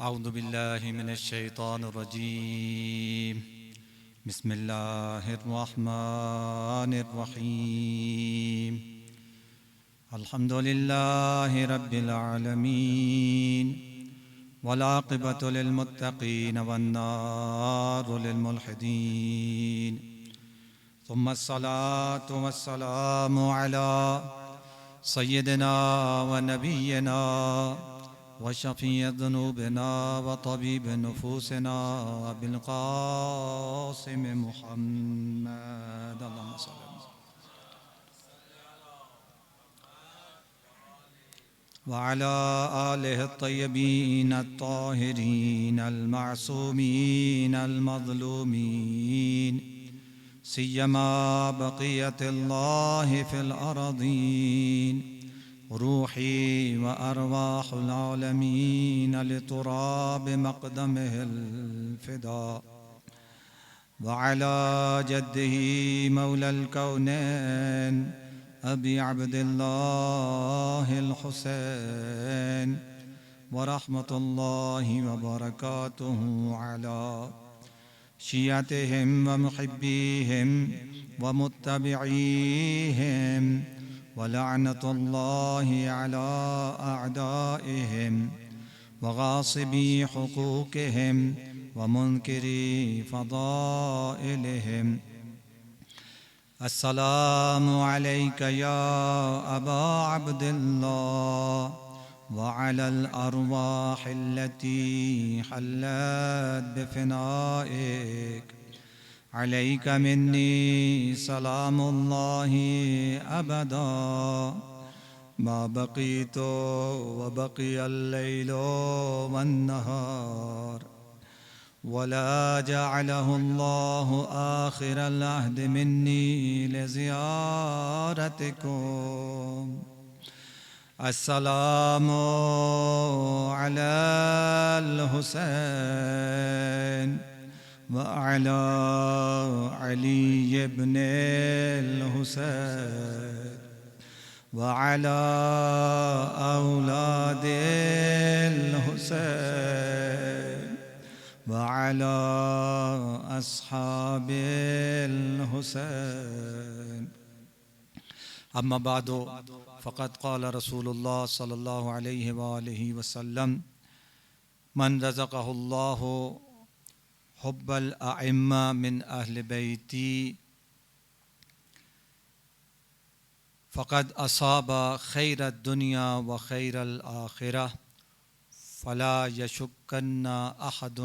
اعوذ باللہ من الشیطان الرجیم بسم اللہ الرحمن الرحیم الحمد للہ رب العالمین والعاقبۃ للمتقین والنار للملحدین ثم الصلاة والسلام علی سیدنا ونبینا وشفيع ذنوبنا وطبيب نفوسنا بالقاسم محمد اللهم صل وعلى آله الطيبين الطاهرين المعصومين المظلومين سيما بقية الله في الأرضين روحي وأرواح العالمين لتراب مقدمه الفداء وعلى جده مولى الكونين أبي عبد الله الحسين ورحمة الله وبركاته على شيعتهم ومحبيهم ومتبعيهم ولعنة الله على أعدائهم وغاصبي حقوقهم ومنكري فضائلهم. السلام عليك يا أبا عبد الله وعلى الأرواح التي حلت بفنائك. عليك مني سلام الله أبدا ما بقيت وبقي الليل والنهار ولا جعله الله آخر العهد مني لزيارتكم. السلام على الحسين وعلى علي بن الحسين وعلى أولاد الحسين وعلى أصحاب الحسين. أما بعد فقد قال رسول الله صلى الله عليه وآله وسلم من رزقه الله حب الأئمة من أهل بيتي فقد أصاب خير الدنيا وخير الآخرة فلا يشكن أحد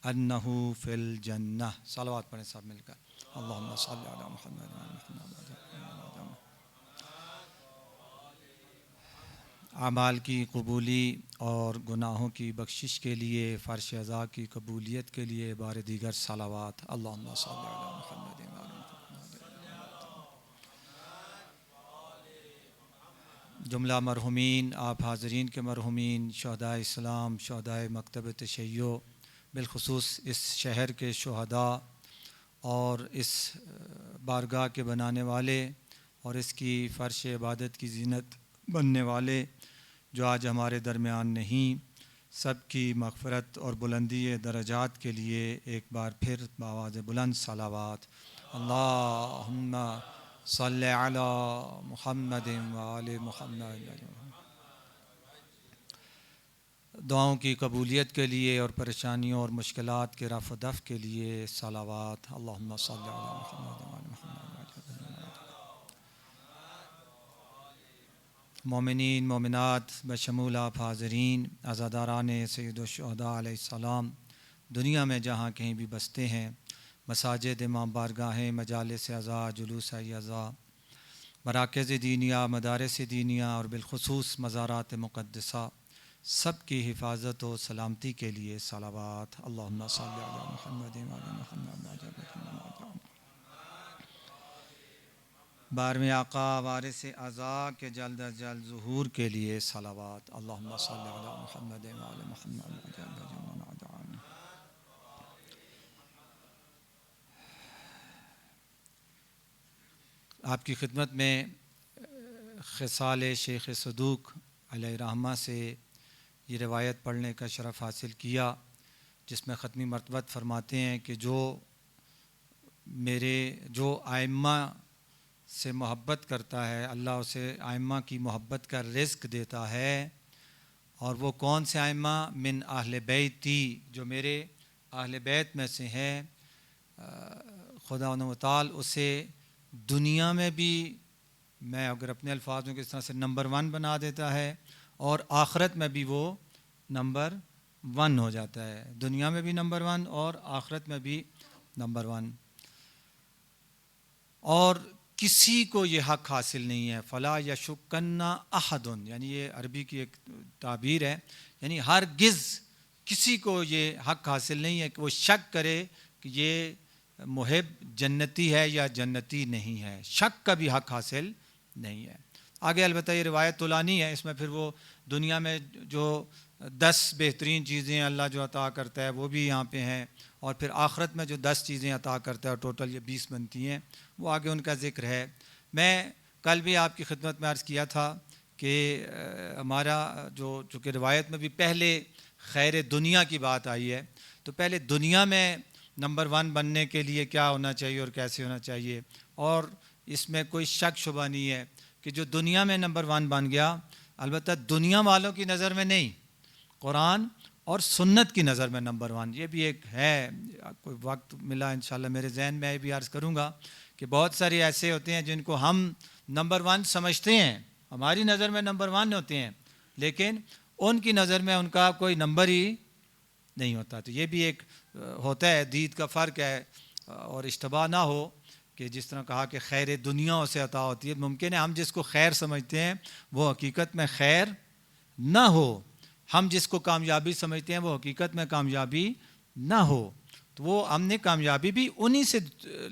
أنه في الجنة. صلوات پڑھیں سب مل کر. اللهم صل على محمد وعلى محمد. اعمال کی قبولی اور گناہوں کی بخشش کے لیے فرش ازا کی قبولیت کے لیے بار دیگر صلوات. اللہم صل علی محمد وعلی محمد. جملہ مرحومین، آپ حاضرین کے مرحومین، شہداء اسلام، شہداء مکتب تشیع، بالخصوص اس شہر کے شہداء اور اس بارگاہ کے بنانے والے اور اس کی فرش عبادت کی زینت بننے والے جو آج ہمارے درمیان نہیں، سب کی مغفرت اور بلندی درجات کے لیے ایک بار پھر بآواز بلند صلوات. اللہم صلی علی محمد وآل محمد. دعاؤں کی قبولیت کے لیے اور پریشانیوں اور مشکلات کے رفع و دفع کے لیے صلوات. اللہم صلی علی محمد وآل محمد. مومنین مومنات بشمول آپ حاضرین، عزاداران سید الشہداء علیہ السلام دنیا میں جہاں کہیں بھی بستے ہیں، مساجد، امام بارگاہیں، مجالس عزا، جلوس عزا، مراکز دینیہ، مدارس دینیہ اور بالخصوص مزارات مقدسہ، سب کی حفاظت و سلامتی کے لیے صلوات. اللہم صلی علی محمد وعلی محمد. بارہویں آقا وارث اعضاء کے جلد از جلد ظہور کے لیے صلوات. اللہم صلی علی محمد وعلی محمد. آپ کی خدمت میں خصال شیخ صدوق علیہ رحمہ سے یہ روایت پڑھنے کا شرف حاصل کیا، جس میں ختمی مرتبت فرماتے ہیں کہ جو ائمہ سے محبت کرتا ہے اللہ اسے ائمہ کی محبت کا رزق دیتا ہے. اور وہ کون سے ائمہ؟ من اہل بیتی، جو میرے اہل بیت میں سے ہیں. خدا و تعالی اسے دنیا میں بھی، میں اگر اپنے الفاظ میں کس طرح سے نمبر 1 بنا دیتا ہے، اور آخرت میں بھی وہ نمبر 1 ہو جاتا ہے. دنیا میں بھی نمبر 1 اور آخرت میں بھی نمبر 1. اور کسی کو یہ حق حاصل نہیں ہے. فلا یشکن احد، یعنی یہ عربی کی ایک تعبیر ہے، یعنی ہرگز کسی کو یہ حق حاصل نہیں ہے کہ وہ شک کرے کہ یہ محب جنتی ہے یا جنتی نہیں ہے. شک کا بھی حق حاصل نہیں ہے. آگے البتہ یہ روایت طولانی ہے، اس میں پھر وہ دنیا میں جو 10 بہترین چیزیں اللہ جو عطا کرتا ہے وہ بھی یہاں پہ ہیں، اور پھر آخرت میں جو 10 چیزیں عطا کرتا ہے اور ٹوٹل یہ 20 بنتی ہیں، وہ آگے ان کا ذکر ہے. میں کل بھی آپ کی خدمت میں عرض کیا تھا کہ ہمارا چونکہ روایت میں بھی پہلے خیر دنیا کی بات آئی ہے، تو پہلے دنیا میں نمبر 1 بننے کے لیے کیا ہونا چاہیے اور کیسے ہونا چاہیے. اور اس میں کوئی شک شبہ نہیں ہے کہ جو دنیا میں نمبر 1 بن گیا، البتہ دنیا والوں کی نظر میں نہیں، قرآن اور سنت کی نظر میں نمبر 1. یہ بھی ایک ہے، کوئی وقت ملا انشاءاللہ میرے ذہن میں یہ بھی عرض کروں گا کہ بہت سارے ایسے ہوتے ہیں جن کو ہم نمبر 1 سمجھتے ہیں، ہماری نظر میں نمبر 1 ہوتے ہیں، لیکن ان کی نظر میں ان کا کوئی نمبر ہی نہیں ہوتا. تو یہ بھی ایک ہوتا ہے، دید کا فرق ہے، اور اشتباہ نہ ہو کہ جس طرح کہا کہ خیر دنیا اسے عطا ہوتی ہے، ممکن ہے ہم جس کو خیر سمجھتے ہیں وہ حقیقت میں خیر نہ ہو، ہم جس کو کامیابی سمجھتے ہیں وہ حقیقت میں کامیابی نہ ہو. تو وہ ہم نے کامیابی بھی انہی سے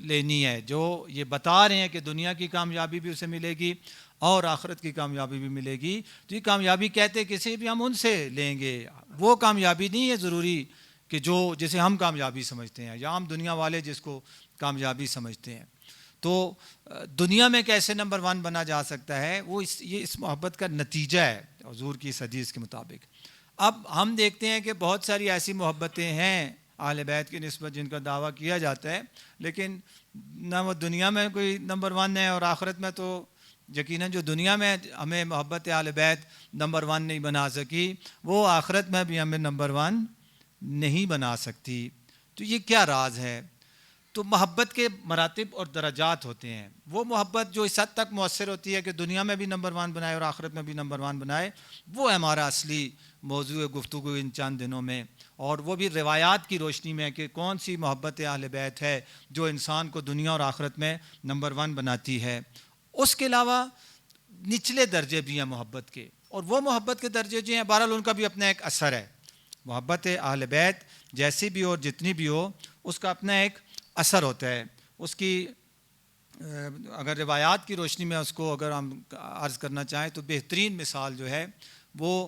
لینی ہے جو یہ بتا رہے ہیں کہ دنیا کی کامیابی بھی اسے ملے گی اور آخرت کی کامیابی بھی ملے گی. تو یہ کامیابی کہتے کسی بھی ہم ان سے لیں گے، وہ کامیابی نہیں ہے ضروری کہ جسے ہم کامیابی سمجھتے ہیں یا ہم دنیا والے جس کو کامیابی سمجھتے ہیں. تو دنیا میں کیسے نمبر 1 بنا جا سکتا ہے، وہ یہ اس محبت کا نتیجہ ہے حضور کی اس حدیث کے مطابق. اب ہم دیکھتے ہیں کہ بہت ساری ایسی محبتیں ہیں اہل بیت کی نسبت جن کا دعویٰ کیا جاتا ہے، لیکن نہ وہ دنیا میں کوئی نمبر 1 ہے، اور آخرت میں تو یقیناً جو دنیا میں ہمیں محبت اہل بیت نمبر 1 نہیں بنا سکی، وہ آخرت میں بھی ہمیں نمبر 1 نہیں بنا سکتی. تو یہ کیا راز ہے؟ تو محبت کے مراتب اور درجات ہوتے ہیں. وہ محبت جو اس حد تک مؤثر ہوتی ہے کہ دنیا میں بھی نمبر 1 بنائے اور آخرت میں بھی نمبر 1 بنائے، وہ ہے ہمارا اصلی موضوع گفتگو ان چند دنوں میں، اور وہ بھی روایات کی روشنی میں کہ کون سی محبت اہل بیت ہے جو انسان کو دنیا اور آخرت میں نمبر 1 بناتی ہے. اس کے علاوہ نچلے درجے بھی ہیں محبت کے، اور وہ محبت کے درجے جو ہیں بہرحال ان کا بھی اپنا ایک اثر ہے. محبت اہل بیت جیسی بھی ہو اور جتنی بھی ہو، اس کا اپنا ایک اثر ہوتا ہے. اس کی اگر روایات کی روشنی میں اس کو اگر ہم عرض کرنا چاہیں تو بہترین مثال جو ہے وہ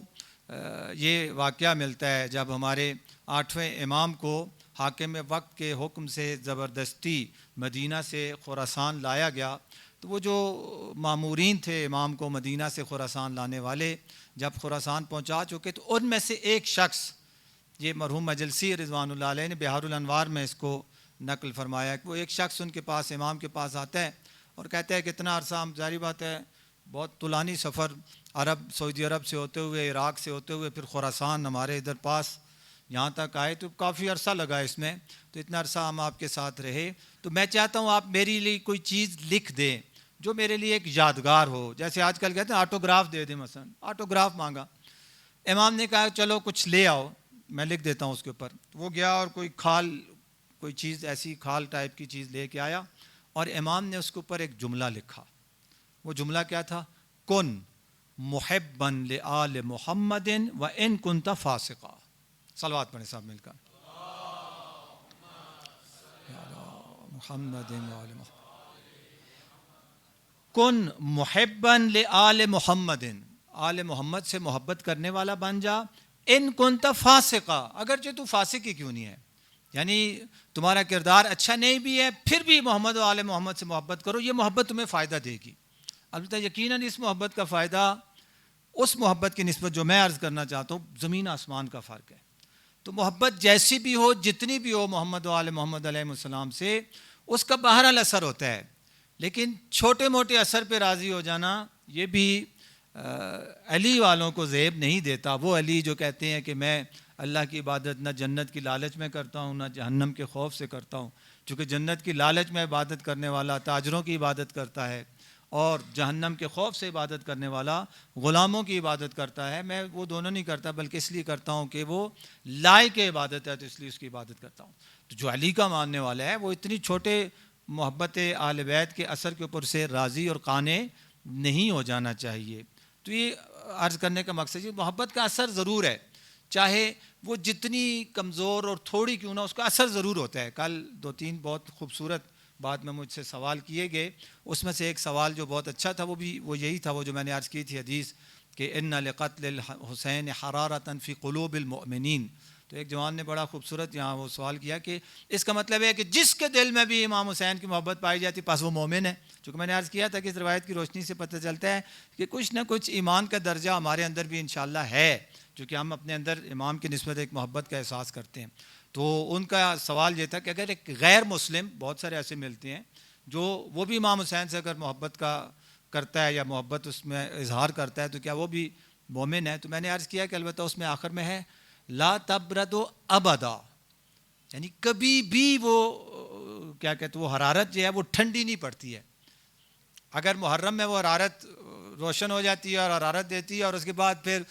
یہ واقعہ ملتا ہے جب ہمارے 8ویں امام کو حاکم وقت کے حکم سے زبردستی مدینہ سے خراسان لایا گیا. تو وہ جو مامورین تھے امام کو مدینہ سے خراسان لانے والے، جب خراسان پہنچا چکے تو ان میں سے ایک شخص، یہ مرحوم مجلسی رضوان اللہ علیہ نے بہار الانوار میں اس کو نقل فرمایا کہ وہ ایک شخص ان کے پاس امام کے پاس آتا ہے اور کہتا ہے کہ اتنا عرصہ، ہم ظاہری بات ہے بہت طولانی سفر سعودی عرب سے ہوتے ہوئے، عراق سے ہوتے ہوئے پھر خراسان ہمارے ادھر پاس یہاں تک آئے، تو کافی عرصہ لگا اس میں، تو اتنا عرصہ ہم آپ کے ساتھ رہے، تو میں چاہتا ہوں آپ میرے لیے کوئی چیز لکھ دیں جو میرے لیے ایک یادگار ہو. جیسے آج کل کہتے ہیں آٹوگراف دے دیں، مثلا آٹوگراف مانگا. امام نے کہا چلو کچھ لے آؤ، میں لکھ دیتا ہوں اس کے اوپر. وہ گیا اور کوئی چیز ایسی کھال ٹائپ کی چیز لے کے آیا، اور امام نے اس کے اوپر ایک جملہ لکھا. وہ جملہ کیا تھا؟ کن محبا لآل محمد وان کنت فاسقا. صلوات پڑھیں صاحب مل کر. محمد وآل محمد. کن محبا لآل محمد، آل محمد سے محبت کرنے والا بن جا. ان کنت فاسقا، اگرچہ تو فاسق ہی کیوں نہیں ہے، یعنی تمہارا کردار اچھا نہیں بھی ہے پھر بھی محمد و آل محمد سے محبت کرو، یہ محبت تمہیں فائدہ دے گی. البتہ یقیناً اس محبت کا فائدہ اس محبت کی نسبت جو میں عرض کرنا چاہتا ہوں زمین آسمان کا فرق ہے. تو محبت جیسی بھی ہو جتنی بھی ہو محمد و آل محمد علیہ السلام سے, اس کا بہرحال اثر ہوتا ہے, لیکن چھوٹے موٹے اثر پہ راضی ہو جانا یہ بھی علی والوں کو زیب نہیں دیتا. وہ علی جو کہتے ہیں کہ میں اللہ کی عبادت نہ جنت کی لالچ میں کرتا ہوں نہ جہنم کے خوف سے کرتا ہوں, چونکہ جنت کی لالچ میں عبادت کرنے والا تاجروں کی عبادت کرتا ہے اور جہنم کے خوف سے عبادت کرنے والا غلاموں کی عبادت کرتا ہے. میں وہ دونوں نہیں کرتا, بلکہ اس لیے کرتا ہوں کہ وہ لائق عبادت ہے تو اس لیے اس کی عبادت کرتا ہوں. تو جو علی کا ماننے والا ہے وہ اتنی چھوٹے محبت اہل بیت کے اثر کے اوپر سے راضی اور قانع نہیں ہو جانا چاہیے. تو یہ عرض کرنے کا مقصد ہے محبت کا اثر ضرور ہے, چاہے وہ جتنی کمزور اور تھوڑی کیوں نہ, اس کا اثر ضرور ہوتا ہے. کل 2-3 بہت خوبصورت بعد میں مجھ سے سوال کیے گئے, اس میں سے ایک سوال جو بہت اچھا تھا وہ یہی تھا, وہ جو میں نے عرض کی تھی حدیث کہ ان لقتل الحسین حرارۃ فی قلوب المؤمنین. تو ایک جوان نے بڑا خوبصورت یہاں وہ سوال کیا کہ اس کا مطلب ہے کہ جس کے دل میں بھی امام حسین کی محبت پائی جاتی پاس وہ مومن ہے. چونکہ میں نے عرض کیا تھا کہ اس روایت کی روشنی سے پتہ چلتا ہے کہ کچھ نہ کچھ ایمان کا درجہ ہمارے اندر بھی انشاءاللہ ہے, چونکہ ہم اپنے اندر امام کی نسبت ایک محبت کا احساس کرتے ہیں. تو ان کا سوال یہ تھا کہ اگر ایک غیر مسلم, بہت سارے ایسے ملتے ہیں جو وہ بھی امام حسین سے اگر محبت کا کرتا ہے یا محبت اس میں اظہار کرتا ہے تو کیا وہ بھی مومن ہے؟ تو میں نے عرض کیا کہ البتہ اس میں آخر میں ہے لا تبرد ابدا, یعنی کبھی بھی وہ کیا کہتے وہ حرارت جو ہے وہ ٹھنڈی نہیں پڑتی ہے. اگر محرم میں وہ حرارت روشن ہو جاتی ہے اور حرارت دیتی ہے اور اس کے بعد پھر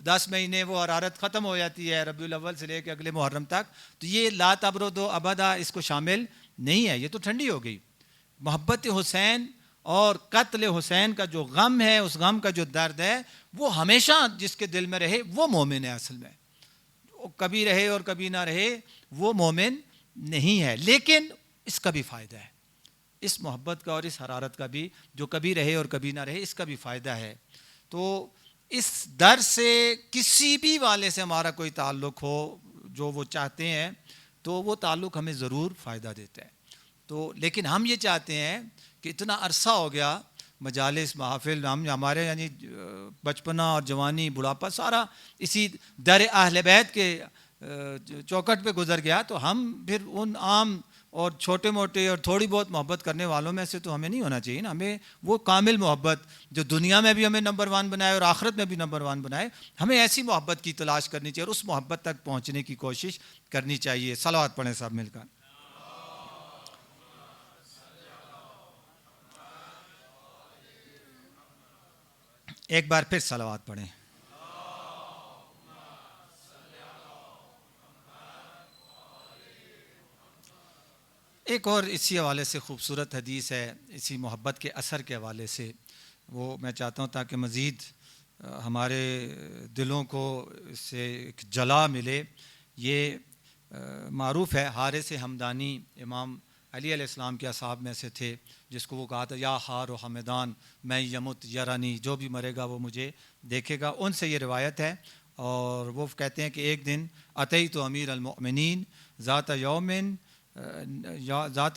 10 مہینے وہ حرارت ختم ہو جاتی ہے ربیع الاول سے لے کے اگلے محرم تک, تو یہ لا تبرد ابدا اس کو شامل نہیں ہے, یہ تو ٹھنڈی ہو گئی. محبت حسین اور قتل حسین کا جو غم ہے, اس غم کا جو درد ہے وہ ہمیشہ جس کے دل میں رہے وہ مومن ہے. اصل میں کبھی رہے اور کبھی نہ رہے وہ مومن نہیں ہے, لیکن اس کا بھی فائدہ ہے, اس محبت کا اور اس حرارت کا بھی, جو کبھی رہے اور کبھی نہ رہے اس کا بھی فائدہ ہے. تو اس در سے کسی بھی والے سے ہمارا کوئی تعلق ہو جو وہ چاہتے ہیں تو وہ تعلق ہمیں ضرور فائدہ دیتا ہے. تو لیکن ہم یہ چاہتے ہیں کہ اتنا عرصہ ہو گیا مجالس محافل ہمارے یعنی بچپنا اور جوانی بڑھاپا سارا اسی در اہل بیت کے چوکٹ پہ گزر گیا, تو ہم پھر ان عام اور چھوٹے موٹے اور تھوڑی بہت محبت کرنے والوں میں سے تو ہمیں نہیں ہونا چاہیے نا. ہمیں وہ کامل محبت جو دنیا میں بھی ہمیں نمبر 1 بنائے اور آخرت میں بھی نمبر 1 بنائے, ہمیں ایسی محبت کی تلاش کرنی چاہیے اور اس محبت تک پہنچنے کی کوشش کرنی چاہیے. صلوات پڑھیں سب مل کر. ایک بار پھر صلوات پڑھیں. ایک اور اسی حوالے سے خوبصورت حدیث ہے اسی محبت کے اثر کے حوالے سے, وہ میں چاہتا ہوں تاکہ مزید ہمارے دلوں کو اس سے ایک جلا ملے. یہ معروف ہے, حارث حمدانی امام علی علیہ السلام کے اصحاب میں سے تھے, جس کو وہ کہا تھا یا حار و حمدان میں یمت یرانی, جو بھی مرے گا وہ مجھے دیکھے گا. ان سے یہ روایت ہے اور وہ کہتے ہیں کہ ایک دن اتیت امیر المؤمنین ذات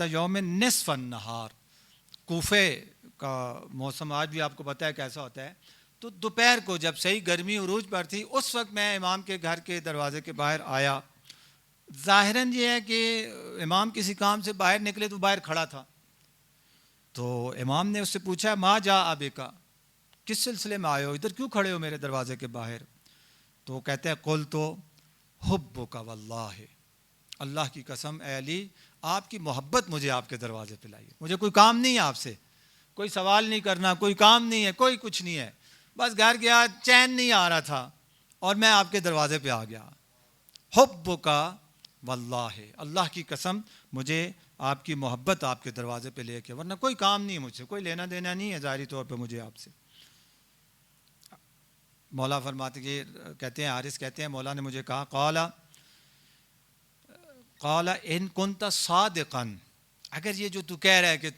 یوم نصف النہار, کوفے کا موسم آج بھی آپ کو پتہ ہے کیسا ہوتا ہے, تو دوپہر کو جب صحیح گرمی عروج پر تھی اس وقت میں امام کے گھر کے دروازے کے باہر آیا. ظاہراً یہ ہے کہ امام کسی کام سے باہر نکلے تو باہر کھڑا تھا, تو امام نے اس سے پوچھا ما جا ابیکا, کس سلسلے میں آئے ہو, ادھر کیوں کھڑے ہو میرے دروازے کے باہر؟ تو وہ کہتے ہیں قلت حبک واللہ, اللہ کی قسم اے علی آپ کی محبت مجھے آپ کے دروازے پہ لائی ہے, مجھے کوئی کام نہیں ہے آپ سے, کوئی سوال نہیں کرنا, کوئی کام نہیں ہے, کوئی کچھ نہیں ہے, بس گھر گیا چین نہیں آ رہا تھا اور میں آپ کے دروازے پہ آ گیا. حبک واللہ, اللہ کی قسم مجھے آپ کی محبت آپ کے دروازے پہ لے کے, ورنہ کوئی کام نہیں ہے مجھ سے, کوئی لینا دینا نہیں ہے ظاہری طور پہ مجھے آپ سے. مولا فرماتے کہ کہتے ہیں حارث کہتے ہیں مولا نے مجھے کہا قال ان کنت صادقا, اگر یہ جو تو کہہ رہا ہے کہ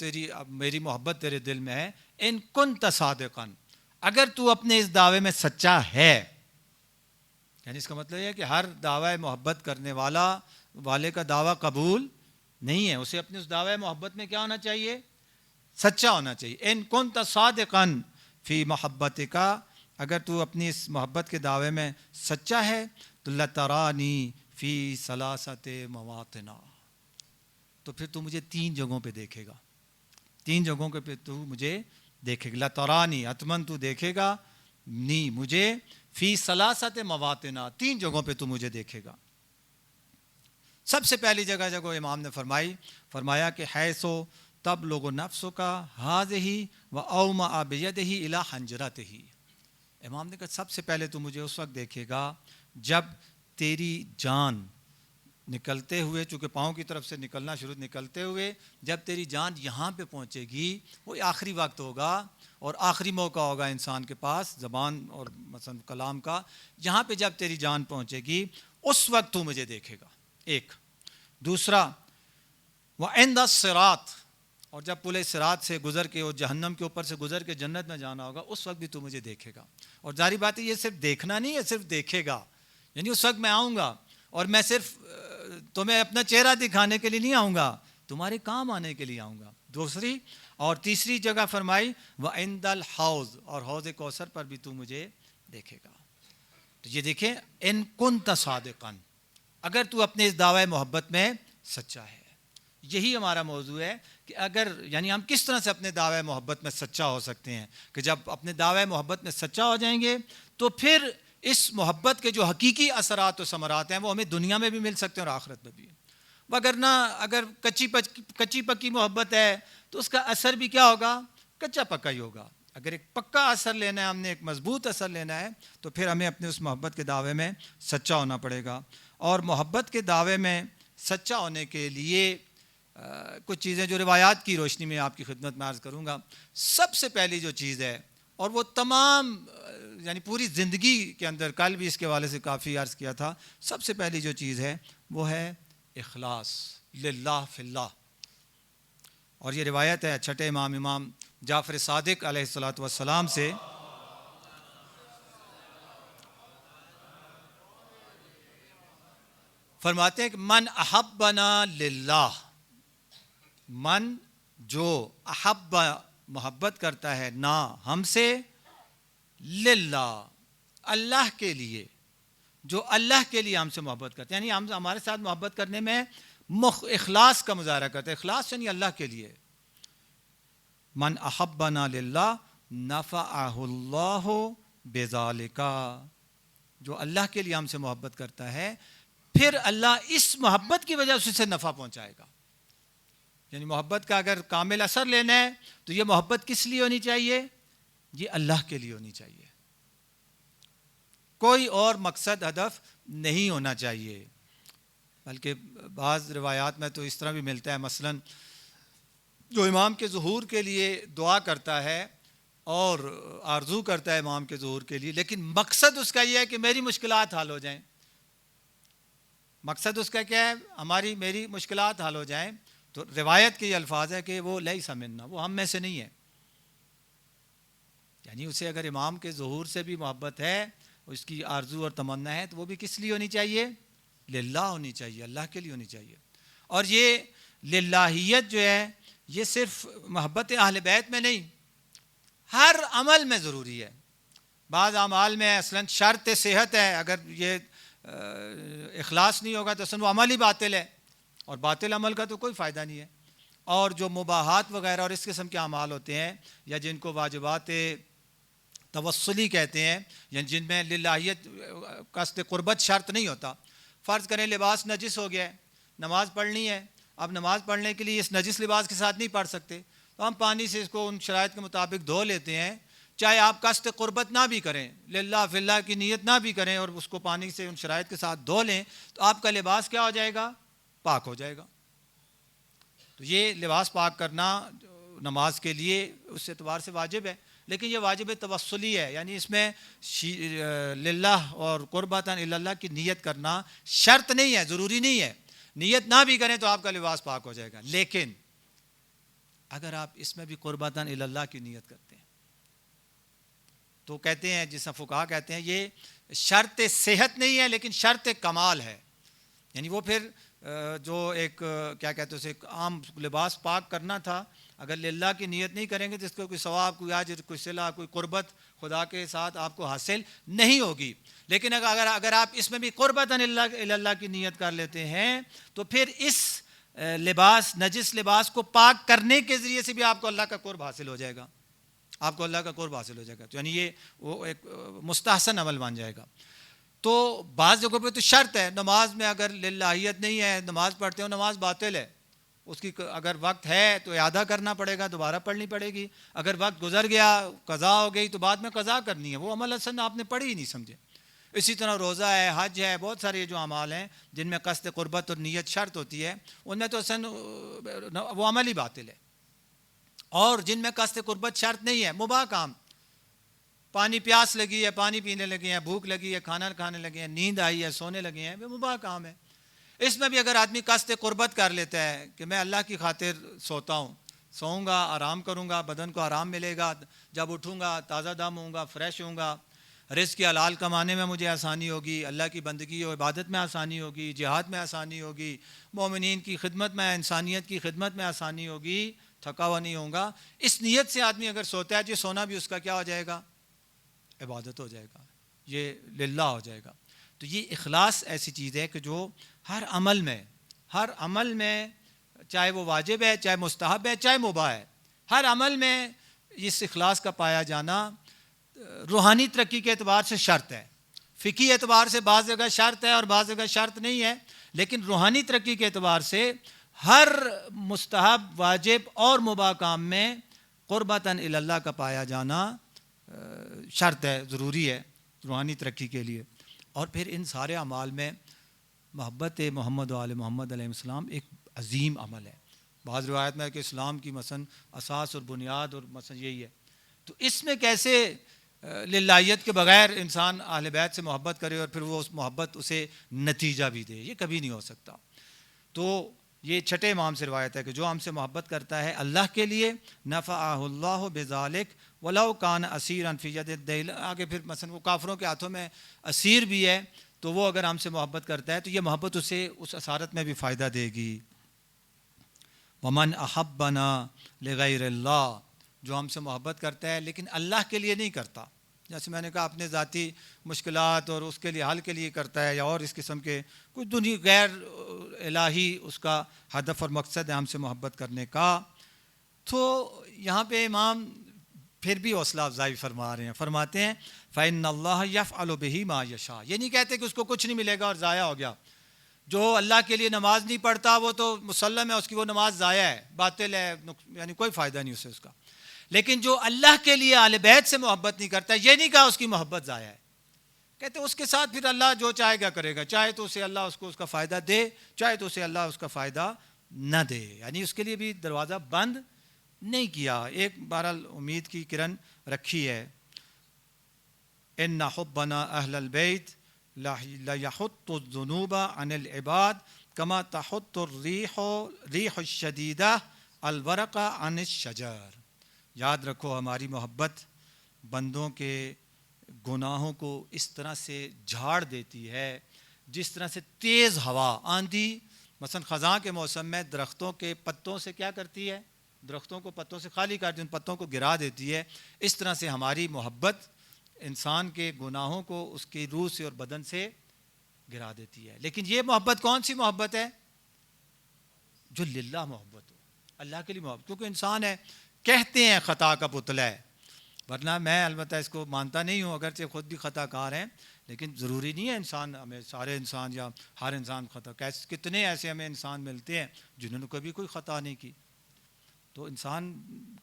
میری محبت تیرے دل میں ہے, ان کنت صادقا, اگر تو اپنے اس دعوے میں سچا ہے, یعنی اس کا مطلب یہ ہے کہ ہر دعوی محبت کرنے والے کا دعویٰ قبول نہیں ہے, اسے اپنے اس دعوی محبت میں کیا ہونا چاہیے؟ سچا ہونا چاہیے. ان کنت صادقا فی محبتک, اگر تو اپنی اس محبت کے دعوے میں سچا ہے تو لترانی فی ثلاثت مواطن، تو پھر تو مجھے 3 جگہوں پہ دیکھے گا، 3 جگہوں پہ تو مجھے دیکھے گا، لترانی حتمن تو دیکھے گا نی مجھے فی ثلاثت مواطن، 3 جگہوں پہ تو مجھے دیکھے گا۔ سب سے پہلی جگہ امام نے فرمایا کہ حیثو تب لوگو نفسوں کا ہاذہی و اومع بیدہی الی حنجرتہی، امام نے کہا سب سے پہلے تو مجھے اس وقت دیکھے گا جب تیری جان نکلتے ہوئے، چونکہ پاؤں کی طرف سے نکلتے ہوئے جب تیری جان یہاں پہ پہنچے گی، وہ آخری وقت ہوگا اور آخری موقع ہوگا انسان کے پاس زبان اور مثلا کلام کا، یہاں پہ جب تیری جان پہنچے گی اس وقت تو مجھے دیکھے گا، ایک۔ دوسرا وعند الصراط، اور جب پل صراط سے گزر کے اور جہنم کے اوپر سے گزر کے جنت میں جانا ہوگا اس وقت بھی تو مجھے دیکھے گا۔ اور ظاہری بات ہے یہ صرف دیکھنا نہیں ہے، صرف دیکھے گا، یعنی اس وقت میں آؤں گا اور میں صرف تمہیں اپنا چہرہ دکھانے کے لیے نہیں آؤں گا، تمہارے کام آنے کے لیے آؤں گا۔ دوسری اور تیسری جگہ فرمائی وعند الحوض، اور حوض کوثر پر بھی تو مجھے دیکھے گا۔ تو یہ دیکھیں ان کنت صادقا، اگر تو اپنے اس دعوی محبت میں سچا ہے۔ یہی ہمارا موضوع ہے کہ اگر یعنی ہم کس طرح سے اپنے دعوی محبت میں سچا ہو سکتے ہیں، کہ جب اپنے دعوی محبت میں سچا ہو جائیں گے تو پھر اس محبت کے جو حقیقی اثرات و ثمرات ہیں وہ ہمیں دنیا میں بھی مل سکتے ہیں اور آخرت میں بھی، وگرنہ اگر کچی پکی محبت ہے تو اس کا اثر بھی کیا ہوگا؟ کچا پکا ہی ہوگا۔ اگر ایک پکا اثر لینا ہے، ہم نے ایک مضبوط اثر لینا ہے تو پھر ہمیں اپنے اس محبت کے دعوے میں سچا ہونا پڑے گا۔ اور محبت کے دعوے میں سچا ہونے کے لیے کچھ چیزیں جو روایات کی روشنی میں آپ کی خدمت میں عرض کروں گا۔ سب سے پہلی جو چیز ہے، اور وہ تمام یعنی پوری زندگی کے اندر، کل بھی اس کے حوالے سے کافی عرض کیا تھا، سب سے پہلی جو چیز ہے وہ ہے اخلاص للہ فی اللہ۔ اور یہ روایت ہے چھٹے امام جعفر صادق علیہ الصلوۃ والسلام سے، فرماتے ہیں کہ من احبنا للہ، من جو احب محبت کرتا ہے نا ہم سے، للہ اللہ کے لیے، جو اللہ کے لیے ہم سے محبت کرتے ہیں، یعنی ہمارے ساتھ محبت کرنے میں اخلاص کا مظاہرہ کرتے ہیں، اخلاص یعنی اللہ کے لیے۔ من احبنا للہ نفعہ اللہ بذالک، جو اللہ کے لیے ہم سے محبت کرتا ہے پھر اللہ اس محبت کی وجہ سے اسے نفع پہنچائے گا۔ یعنی محبت کا اگر کامل اثر لینا ہے تو یہ محبت کس لیے ہونی چاہیے؟ یہ اللہ کے لیے ہونی چاہیے، کوئی اور مقصد ہدف نہیں ہونا چاہیے۔ بلکہ بعض روایات میں تو اس طرح بھی ملتا ہے، مثلا جو امام کے ظہور کے لیے دعا کرتا ہے اور آرزو کرتا ہے امام کے ظہور کے لیے، لیکن مقصد اس کا یہ ہے کہ میری مشکلات حل ہو جائیں، مقصد اس کا کیا ہے؟ میری مشکلات حل ہو جائیں، تو روایت کے یہ الفاظ ہے کہ وہ لیس منا، وہ ہم میں سے نہیں ہے۔ یعنی اسے اگر امام کے ظہور سے بھی محبت ہے، اس کی آرزو اور تمنا ہے، تو وہ بھی کس لیے ہونی چاہیے؟ للہ ہونی چاہیے، اللہ کے لیے ہونی چاہیے۔ اور یہ للہیت جو ہے یہ صرف محبت اہل بیت میں نہیں، ہر عمل میں ضروری ہے۔ بعض اعمال میں اصلاً شرط صحت ہے، اگر یہ اخلاص نہیں ہوگا تو اصلاً وہ عمل ہی باطل ہے، اور باطل عمل کا تو کوئی فائدہ نہیں ہے۔ اور جو مباحات وغیرہ اور اس قسم کے اعمال ہوتے ہیں، یا جن کو واجبات توسلی کہتے ہیں، یعنی جن میں للہیت قصد قربت شرط نہیں ہوتا، فرض کریں لباس نجس ہو گیا ہے، نماز پڑھنی ہے، اب نماز پڑھنے کے لیے اس نجس لباس کے ساتھ نہیں پڑھ سکتے، تو ہم پانی سے اس کو ان شرائط کے مطابق دھو لیتے ہیں، چاہے آپ قصد قربت نہ بھی کریں، للہ فی اللہ کی نیت نہ بھی کریں، اور اس کو پانی سے ان شرائط کے ساتھ دھو لیں، تو آپ کا لباس کیا ہو جائے گا؟ پاک ہو جائے گا۔ تو یہ لباس پاک کرنا نماز کے لیے اس اعتبار سے واجب ہے، لیکن یہ واجب توسلی ہے، یعنی اس میں للہ اور قربتاً اللہ کی نیت کرنا شرط نہیں ہے، ضروری نہیں ہے، نیت نہ بھی کریں تو آپ کا لباس پاک ہو جائے گا۔ لیکن اگر آپ اس میں بھی قربتاً اللہ کی نیت کرتے ہیں تو کہتے ہیں، جس فقہا کہتے ہیں یہ شرط صحت نہیں ہے لیکن شرط کمال ہے، یعنی وہ پھر جو ایک کیا کہتے ہیں اسے عام لباس پاک کرنا تھا، اگر للہ کی نیت نہیں کریں گے تو اس کو کوئی ثواب، کوئی اجر، کوئی صلہ، کوئی قربت خدا کے ساتھ آپ کو حاصل نہیں ہوگی۔ لیکن اگر آپ اس میں بھی قربتاً اللہ کی نیت کر لیتے ہیں تو پھر اس لباس، نجس لباس کو پاک کرنے کے ذریعے سے بھی آپ کو اللہ کا قرب حاصل ہو جائے گا، آپ کو اللہ کا قرب حاصل ہو جائے گا، تو یعنی یہ وہ ایک مستحسن عمل بن جائے گا۔ تو بعض جگہوں پہ تو شرط ہے، نماز میں اگر للہیت نہیں ہے، نماز پڑھتے ہو، نماز باطل ہے، اس کی اگر وقت ہے تو اعادہ کرنا پڑے گا، دوبارہ پڑھنی پڑے گی، اگر وقت گزر گیا، قضا ہو گئی تو بعد میں قضا کرنی ہے، وہ عمل اصلاً آپ نے پڑھی ہی نہیں سمجھے۔ اسی طرح روزہ ہے، حج ہے، بہت سارے جو اعمال ہیں جن میں قصد قربت اور نیت شرط ہوتی ہے، ان میں تو اصلاً وہ عمل ہی باطل ہے۔ اور جن میں قصد قربت شرط نہیں ہے، مباح کام، پانی پیاس لگی ہے، پانی پینے لگے ہیں، بھوک لگی ہے، کھانا کھانے لگے ہیں، نیند آئی ہے، سونے لگے ہیں، وہ مباح کام ہے۔ اس میں بھی اگر آدمی قصد قربت کر لیتا ہے کہ میں اللہ کی خاطر سوتا ہوں، سوؤں گا، آرام کروں گا، بدن کو آرام ملے گا، جب اٹھوں گا تازہ دم ہوں گا، فریش ہوں گا، رزق حلال کمانے میں مجھے آسانی ہوگی، اللہ کی بندگی و عبادت میں آسانی ہوگی، جہاد میں آسانی ہوگی، مومنین کی خدمت میں، انسانیت کی خدمت میں آسانی ہوگی، تھکا ہوا نہیں ہوں گا، اس نیت سے آدمی اگر سوتا ہے، جی سونا بھی اس کا کیا ہو جائے گا؟ عبادت ہو جائے گا، یہ للہ ہو جائے گا۔ تو یہ اخلاص ایسی چیز ہے کہ جو ہر عمل میں چاہے وہ واجب ہے، چاہے مستحب ہے، چاہے مباح ہے، ہر عمل میں اس اخلاص کا پایا جانا روحانی ترقی کے اعتبار سے شرط ہے، فقہی اعتبار سے بعض جگہ شرط ہے اور بعض جگہ شرط نہیں ہے، لیکن روحانی ترقی کے اعتبار سے ہر مستحب، واجب اور مباح کام میں قربتاً الی اللہ کا پایا جانا شرط ہے، ضروری ہے روحانی ترقی کے لیے۔ اور پھر ان سارے اعمال میں محبت محمد و آل محمد علیہ السلام ایک عظیم عمل ہے۔ بعض روایت میں ہے کہ اسلام کی مثلا اساس اور بنیاد اور مثلا یہی ہے، تو اس میں کیسے للہیت کے بغیر انسان اہل بیت سے محبت کرے اور پھر وہ اس محبت اسے نتیجہ بھی دے، یہ کبھی نہیں ہو سکتا۔ تو یہ چھٹے امام سے روایت ہے کہ جو ہم سے محبت کرتا ہے اللہ کے لیے، نفعہ اللہ بذالک ولو کان اسیرا فی ید الدیل، آگے پھر مثلا وہ کافروں کے ہاتھوں میں اسیر بھی ہے تو وہ اگر ہم سے محبت کرتا ہے تو یہ محبت اسے اس اسارت میں بھی فائدہ دے گی۔ ومن احبنا لغیر اللہ، جو ہم سے محبت کرتا ہے لیکن اللہ کے لیے نہیں کرتا، جیسے میں نے کہا اپنے ذاتی مشکلات اور اس کے لیے حل کے لیے کرتا ہے، یا اور اس قسم کے کوئی دنیا غیر الہی اس کا ہدف اور مقصد ہے ہم سے محبت کرنے کا، تو یہاں پہ امام پھر بھی حوصلہ افزائی فرما رہے ہیں، فرماتے ہیں فَإِنَّ اللَّهَ يَفْعَلُ بِهِ مَا يَشَاءُ، یہ نہیں کہتے کہ اس کو کچھ نہیں ملے گا اور ضائع ہو گیا، جو اللہ کے لیے نماز نہیں پڑھتا وہ تو مسلم ہے، اس کی وہ نماز ضائع ہے، باطل ہے، یعنی کوئی فائدہ نہیں اسے اس کا، لیکن جو اللہ کے لیے اہل بیت سے محبت نہیں کرتا، یہ نہیں کہا اس کی محبت ضائع ہے، کہتے اس کے ساتھ پھر اللہ جو چاہے گا کرے گا، چاہے تو اسے اللہ اس کو اس کا فائدہ دے، چاہے تو اسے اللہ اس کا فائدہ نہ دے، یعنی اس کے لیے بھی دروازہ بند نہیں کیا، ایک بہرحال امید کی کرن رکھی ہے۔ ان حبنا اہل البیت لیحط الذنوب عن العباد کما تحط الریح الشدیدہ الورق عن الشجر، یاد رکھو ہماری محبت بندوں کے گناہوں کو اس طرح سے جھاڑ دیتی ہے جس طرح سے تیز ہوا، آندھی مثلا خزاں کے موسم میں درختوں کے پتوں سے کیا کرتی ہے، درختوں کو پتوں سے خالی کر دی، ان پتوں کو گرا دیتی ہے، اس طرح سے ہماری محبت انسان کے گناہوں کو اس کی روح سے اور بدن سے گرا دیتی ہے۔ لیکن یہ محبت کون سی محبت ہے؟ جو للہ محبت ہو، اللہ کے لیے محبت، کیونکہ انسان ہے، کہتے ہیں خطا کا پتلا ہے، ورنہ میں البتہ اس کو مانتا نہیں ہوں، اگرچہ خود بھی خطا کار ہیں، لیکن ضروری نہیں ہے انسان، ہمیں سارے انسان یا ہر انسان خطا، کتنے ایسے ہمیں انسان ملتے ہیں جنہوں نے کبھی کوئی خطا نہیں کی، تو انسان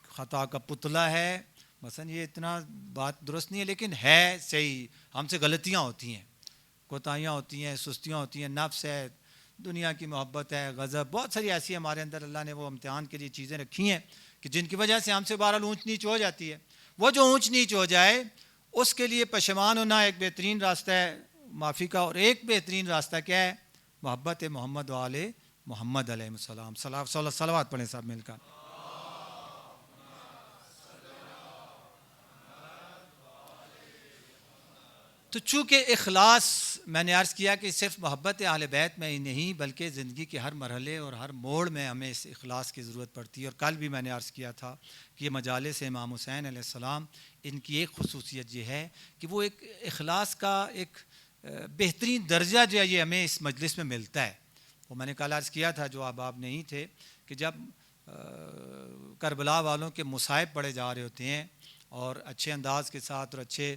خطا کا پتلا ہے، مثلا یہ اتنا بات درست نہیں ہے لیکن ہے صحیح، ہم سے غلطیاں ہوتی ہیں، کوتاہیاں ہوتی ہیں، سستیاں ہوتی ہیں، نفس ہے، دنیا کی محبت ہے، غضب، بہت ساری ایسی ہمارے اندر اللہ نے وہ امتحان کے لیے چیزیں رکھی ہیں کہ جن کی وجہ سے ہم سے بہرحال اونچ نیچ ہو جاتی ہے، وہ جو اونچ نیچ ہو جائے اس کے لیے پشیمان ہونا ایک بہترین راستہ ہے معافی کا، اور ایک بہترین راستہ کیا ہے؟ محبت محمد و آل محمد علیہ السلام۔ صلوات پڑھیں سب مل کر۔ تو چونکہ اخلاص میں نے عرض کیا کہ صرف محبت اہل بیت میں ہی نہیں بلکہ زندگی کے ہر مرحلے اور ہر موڑ میں ہمیں اس اخلاص کی ضرورت پڑتی ہے. اور کل بھی میں نے عرض کیا تھا کہ یہ مجالس امام حسین علیہ السلام ان کی ایک خصوصیت یہ ہے کہ وہ ایک اخلاص کا ایک بہترین درجہ جو ہے یہ ہمیں اس مجلس میں ملتا ہے. وہ میں نے کل عرض کیا تھا جو آپ نہیں تھے کہ جب کربلا والوں کے مصائب پڑھے جا رہے ہوتے ہیں اور اچھے انداز کے ساتھ اور اچھے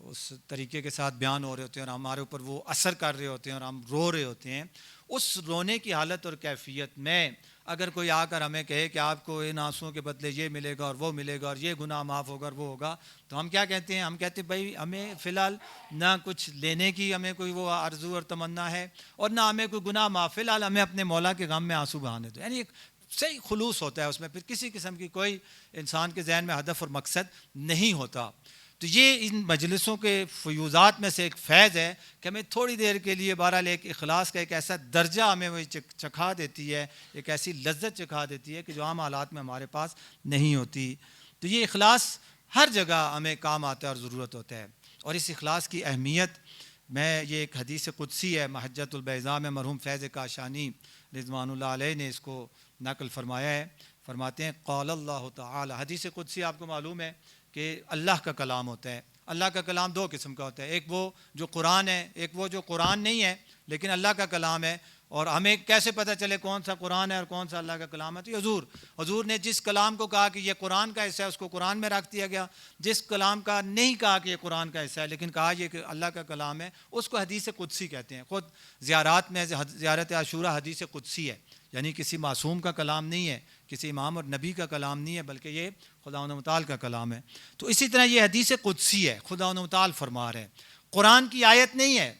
اس طریقے کے ساتھ بیان ہو رہے ہوتے ہیں اور ہمارے اوپر وہ اثر کر رہے ہوتے ہیں اور ہم رو رہے ہوتے ہیں, اس رونے کی حالت اور کیفیت میں اگر کوئی آ کر ہمیں کہے کہ آپ کو ان آنسوؤں کے بدلے یہ ملے گا اور وہ ملے گا اور یہ گناہ معاف ہوگا اور وہ ہوگا, تو ہم کیا کہتے ہیں؟ ہم کہتے ہیں بھائی ہمیں فی الحال نہ کچھ لینے کی ہمیں کوئی وہ آرزو اور تمنا ہے اور نہ ہمیں کوئی گناہ معاف, فی الحال ہمیں اپنے مولا کے غم میں آنسو بہانے دو. یعنی ایک صحیح خلوص ہوتا ہے اس میں, پھر کسی قسم کی کوئی انسان کے ذہن میں ہدف اور مقصد نہیں ہوتا. تو یہ ان مجلسوں کے فیوضات میں سے ایک فیض ہے کہ ہمیں تھوڑی دیر کے لیے بہرحال ایک اخلاص کا ایک ایسا درجہ ہمیں وہ چکھا دیتی ہے, ایک ایسی لذت چکھا دیتی ہے کہ جو عام حالات میں ہمارے پاس نہیں ہوتی. تو یہ اخلاص ہر جگہ ہمیں کام آتا ہے اور ضرورت ہوتا ہے. اور اس اخلاص کی اہمیت میں یہ ایک حدیث قدسی ہے, محجۃ البیضاء میں مرحوم فیض کاشانی رضوان اللہ علیہ نے اس کو نقل فرمایا ہے. فرماتے ہیں قال اللہ تعالی, حدیث قدسی آپ کو معلوم ہے کہ اللہ کا کلام ہوتا ہے. اللہ کا کلام دو قسم کا ہوتا ہے, ایک وہ جو قرآن ہے, ایک وہ جو قرآن نہیں ہے لیکن اللہ کا کلام ہے. اور ہمیں کیسے پتہ چلے کون سا قرآن ہے اور کون سا اللہ کا کلام ہے؟ تو حضور نے جس کلام کو کہا کہ یہ قرآن کا حصہ ہے اس کو قرآن میں رکھ دیا گیا, جس کلام کا نہیں کہا کہ یہ قرآن کا حصہ ہے لیکن کہا یہ کہ اللہ کا کلام ہے اس کو حدیث قدسی کہتے ہیں. خود زیارات میں زیارت عاشورہ حدیث قدسی ہے, یعنی کسی معصوم کا کلام نہیں ہے, کسی امام اور نبی کا کلام نہیں ہے بلکہ یہ خداوند متعال کا کلام ہے. تو اسی طرح یہ حدیث قدسی ہے, خداوند متعال فرما رہے ہیں, قرآن کی آیت نہیں ہے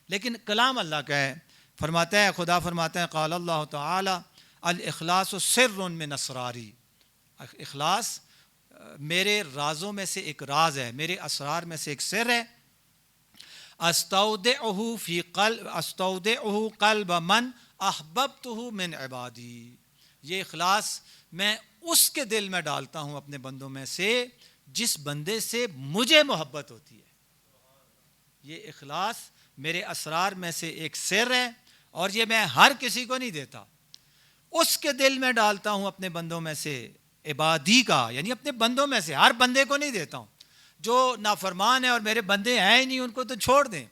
لیکن کلام اللہ کا ہے. فرماتا ہے, خدا فرماتا ہے قال اللہ تعالی الاخلاص سر من اسراری, اخلاص میرے رازوں میں سے ایک راز ہے, میرے اسرار میں سے ایک سر ہے. استودعہ قلب من احببتہ من عبادی, یہ اخلاص میں اس کے دل میں ڈالتا ہوں اپنے بندوں میں سے جس بندے سے مجھے محبت ہوتی ہے. یہ اخلاص میرے اسرار میں سے ایک سر ہے اور یہ میں ہر کسی کو نہیں دیتا, اس کے دل میں ڈالتا ہوں اپنے بندوں میں سے, عبادی کا یعنی اپنے بندوں میں سے, ہر بندے کو نہیں دیتا ہوں. جو نافرمان ہیں اور میرے بندے ہیں ہی نہیں ان کو تو چھوڑ دیں,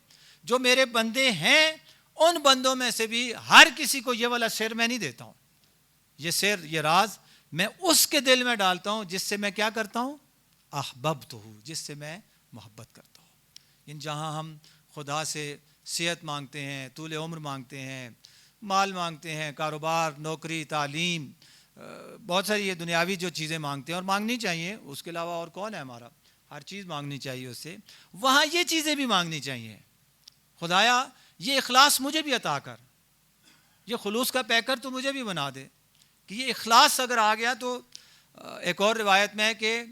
جو میرے بندے ہیں ان بندوں میں سے بھی ہر کسی کو یہ والا سر میں نہیں دیتا ہوں. یہ سر, یہ راز میں اس کے دل میں ڈالتا ہوں جس سے میں کیا کرتا ہوں؟ احببتہ, جس سے میں محبت کرتا ہوں. جہاں ہم خدا سے صحت مانگتے ہیں, طول عمر مانگتے ہیں, مال مانگتے ہیں, کاروبار, نوکری, تعلیم, بہت ساری یہ دنیاوی جو چیزیں مانگتے ہیں اور مانگنی چاہیے, اس کے علاوہ اور کون ہے ہمارا, ہر چیز مانگنی چاہیے اس سے, وہاں یہ چیزیں بھی مانگنی چاہیے. خدایا یہ اخلاص مجھے بھی عطا کر, یہ خلوص کا پیکر تو مجھے بھی بنا دے. کہ یہ اخلاص اگر آ گیا تو ایک اور روایت میں ہے کہ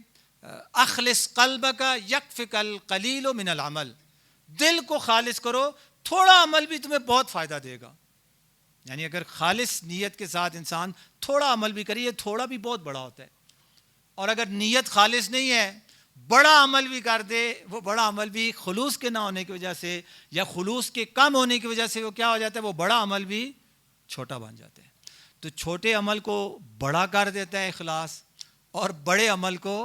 اخلص قلبک یکفک القلیل من العمل, دل کو خالص کرو, تھوڑا عمل بھی تمہیں بہت فائدہ دے گا. یعنی اگر خالص نیت کے ساتھ انسان تھوڑا عمل بھی کرے, یہ تھوڑا بھی بہت بڑا ہوتا ہے. اور اگر نیت خالص نہیں ہے, بڑا عمل بھی کر دے, وہ بڑا عمل بھی خلوص کے نہ ہونے کی وجہ سے یا خلوص کے کم ہونے کی وجہ سے وہ کیا ہو جاتا ہے, وہ بڑا عمل بھی چھوٹا بن جاتا ہے. تو چھوٹے عمل کو بڑا کر دیتا ہے اخلاص, اور بڑے عمل کو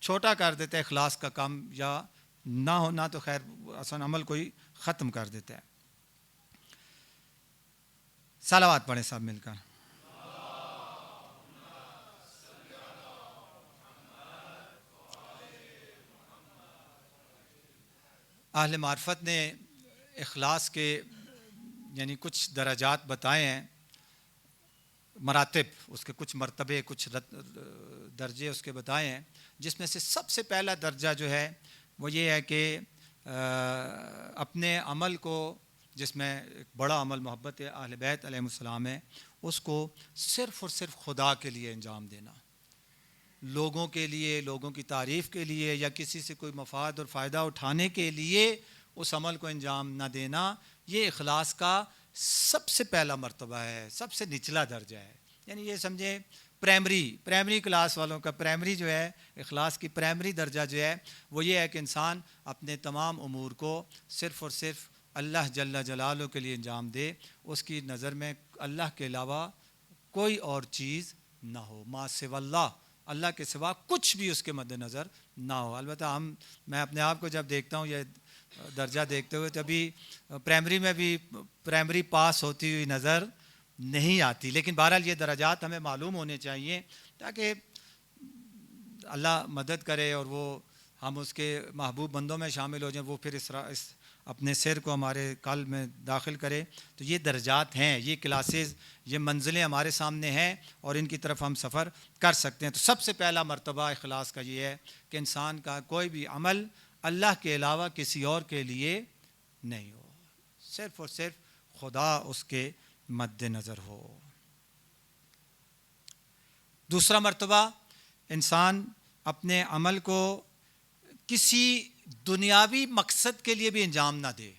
چھوٹا کر دیتا ہے اخلاص کا کم یا نہ ہونا, تو خیر اصل عمل کو ہی ختم کر دیتا ہے. صلوات پڑھیں سب مل کر. اہل معرفت نے اخلاص کے یعنی کچھ درجات بتائے ہیں, مراتب, اس کے کچھ مرتبے, کچھ درجے اس کے بتائے ہیں, جس میں سے سب سے پہلا درجہ جو ہے وہ یہ ہے کہ اپنے عمل کو, جس میں ایک بڑا عمل محبت اہل بیت علیہ السلام ہے, اس کو صرف اور صرف خدا کے لیے انجام دینا, لوگوں کے لیے, لوگوں کی تعریف کے لیے یا کسی سے کوئی مفاد اور فائدہ اٹھانے کے لیے اس عمل کو انجام نہ دینا, یہ اخلاص کا سب سے پہلا مرتبہ ہے, سب سے نچلا درجہ ہے. یعنی یہ سمجھیں پرائمری کلاس والوں کا پرائمری جو ہے اخلاص کی پرائمری درجہ جو ہے وہ یہ ہے کہ انسان اپنے تمام امور کو صرف اور صرف اللہ جل جلالہ کے لیے انجام دے، اس کی نظر میں اللہ کے علاوہ کوئی اور چیز نہ ہو، ما سوی اللہ، اللہ کے سوا کچھ بھی اس کے مد نظر نہ ہو۔ البتہ میں اپنے آپ کو جب دیکھتا ہوں یہ درجہ دیکھتے ہوئے تبھی پرائمری میں بھی پرائمری پاس ہوتی ہوئی نظر نہیں آتی، لیکن بہرحال یہ درجات ہمیں معلوم ہونے چاہیے تاکہ اللہ مدد کرے اور وہ ہم اس کے محبوب بندوں میں شامل ہو جائیں، وہ پھر اس اپنے سر کو ہمارے قلب میں داخل کرے۔ تو یہ درجات ہیں، یہ کلاسز، یہ منزلیں ہمارے سامنے ہیں اور ان کی طرف ہم سفر کر سکتے ہیں۔ تو سب سے پہلا مرتبہ اخلاص کا یہ ہے کہ انسان کا کوئی بھی عمل اللہ کے علاوہ کسی اور کے لیے نہیں ہو، صرف اور صرف خدا اس کے مد نظر ہو۔ دوسرا مرتبہ انسان اپنے عمل کو کسی دنیاوی مقصد کے لیے بھی انجام نہ دے۔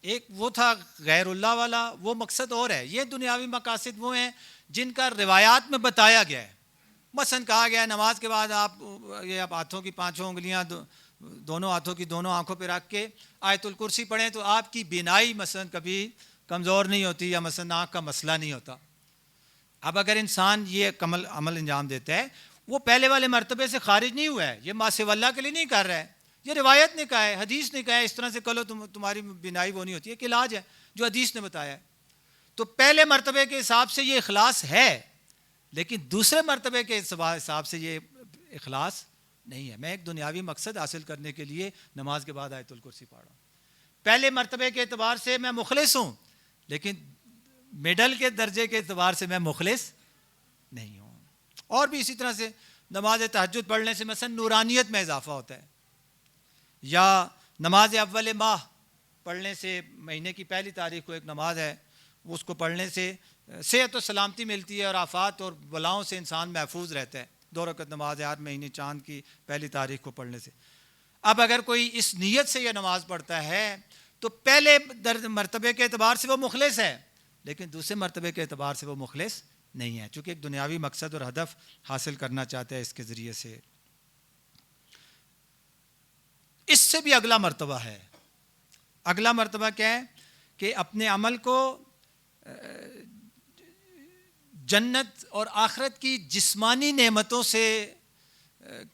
ایک وہ تھا غیر اللہ والا، وہ مقصد اور ہے، یہ دنیاوی مقاصد وہ ہیں جن کا روایات میں بتایا گیا ہے۔ مثلا کہا گیا ہے نماز کے بعد آپ ہاتھوں کی 5 انگلیاں دونوں ہاتھوں کی دونوں آنکھوں پہ رکھ کے آیت الکرسی پڑھیں تو آپ کی بینائی مثلا کبھی کمزور نہیں ہوتی یا مثلا آنکھ کا مسئلہ نہیں ہوتا۔ اب اگر انسان یہ عمل انجام دیتا ہے، وہ پہلے والے مرتبے سے خارج نہیں ہوا ہے، یہ ما سوی اللہ کے لیے نہیں کر رہا ہے، یہ روایت نے کہا ہے، حدیث نے کہا ہے اس طرح سے کرو تمہاری بینائی وہ نہیں ہوتی ہے، ایک علاج ہے جو حدیث نے بتایا ہے۔ تو پہلے مرتبے کے حساب سے یہ اخلاص ہے، لیکن دوسرے مرتبے کے حساب سے یہ اخلاص نہیں ہے۔ میں ایک دنیاوی مقصد حاصل کرنے کے لیے نماز کے بعد آیت الکرسی پڑھ رہا ہوں، پہلے مرتبے کے اعتبار سے میں مخلص ہوں، لیکن میڈل کے درجے کے اعتبار سے میں مخلص نہیں ہوں۔ اور بھی اسی طرح سے نماز تہجد پڑھنے سے مثلا نورانیت میں اضافہ ہوتا ہے، یا نماز اول ماہ پڑھنے سے، مہینے کی پہلی تاریخ کو ایک نماز ہے، اس کو پڑھنے سے صحت و سلامتی ملتی ہے اور آفات اور بلاؤں سے انسان محفوظ رہتا ہے۔ 2 رکعت نماز ہے ہر مہینے چاند کی پہلی تاریخ کو پڑھنے سے۔ اب اگر کوئی اس نیت سے یہ نماز پڑھتا ہے تو پہلے مرتبے کے اعتبار سے وہ مخلص ہے، لیکن دوسرے مرتبے کے اعتبار سے وہ مخلص نہیں ہے، چونکہ ایک دنیاوی مقصد اور ہدف حاصل کرنا چاہتا ہے اس کے ذریعے سے۔ اس سے بھی اگلا مرتبہ ہے، اگلا مرتبہ کیا ہے کہ اپنے عمل کو جنت اور آخرت کی جسمانی نعمتوں سے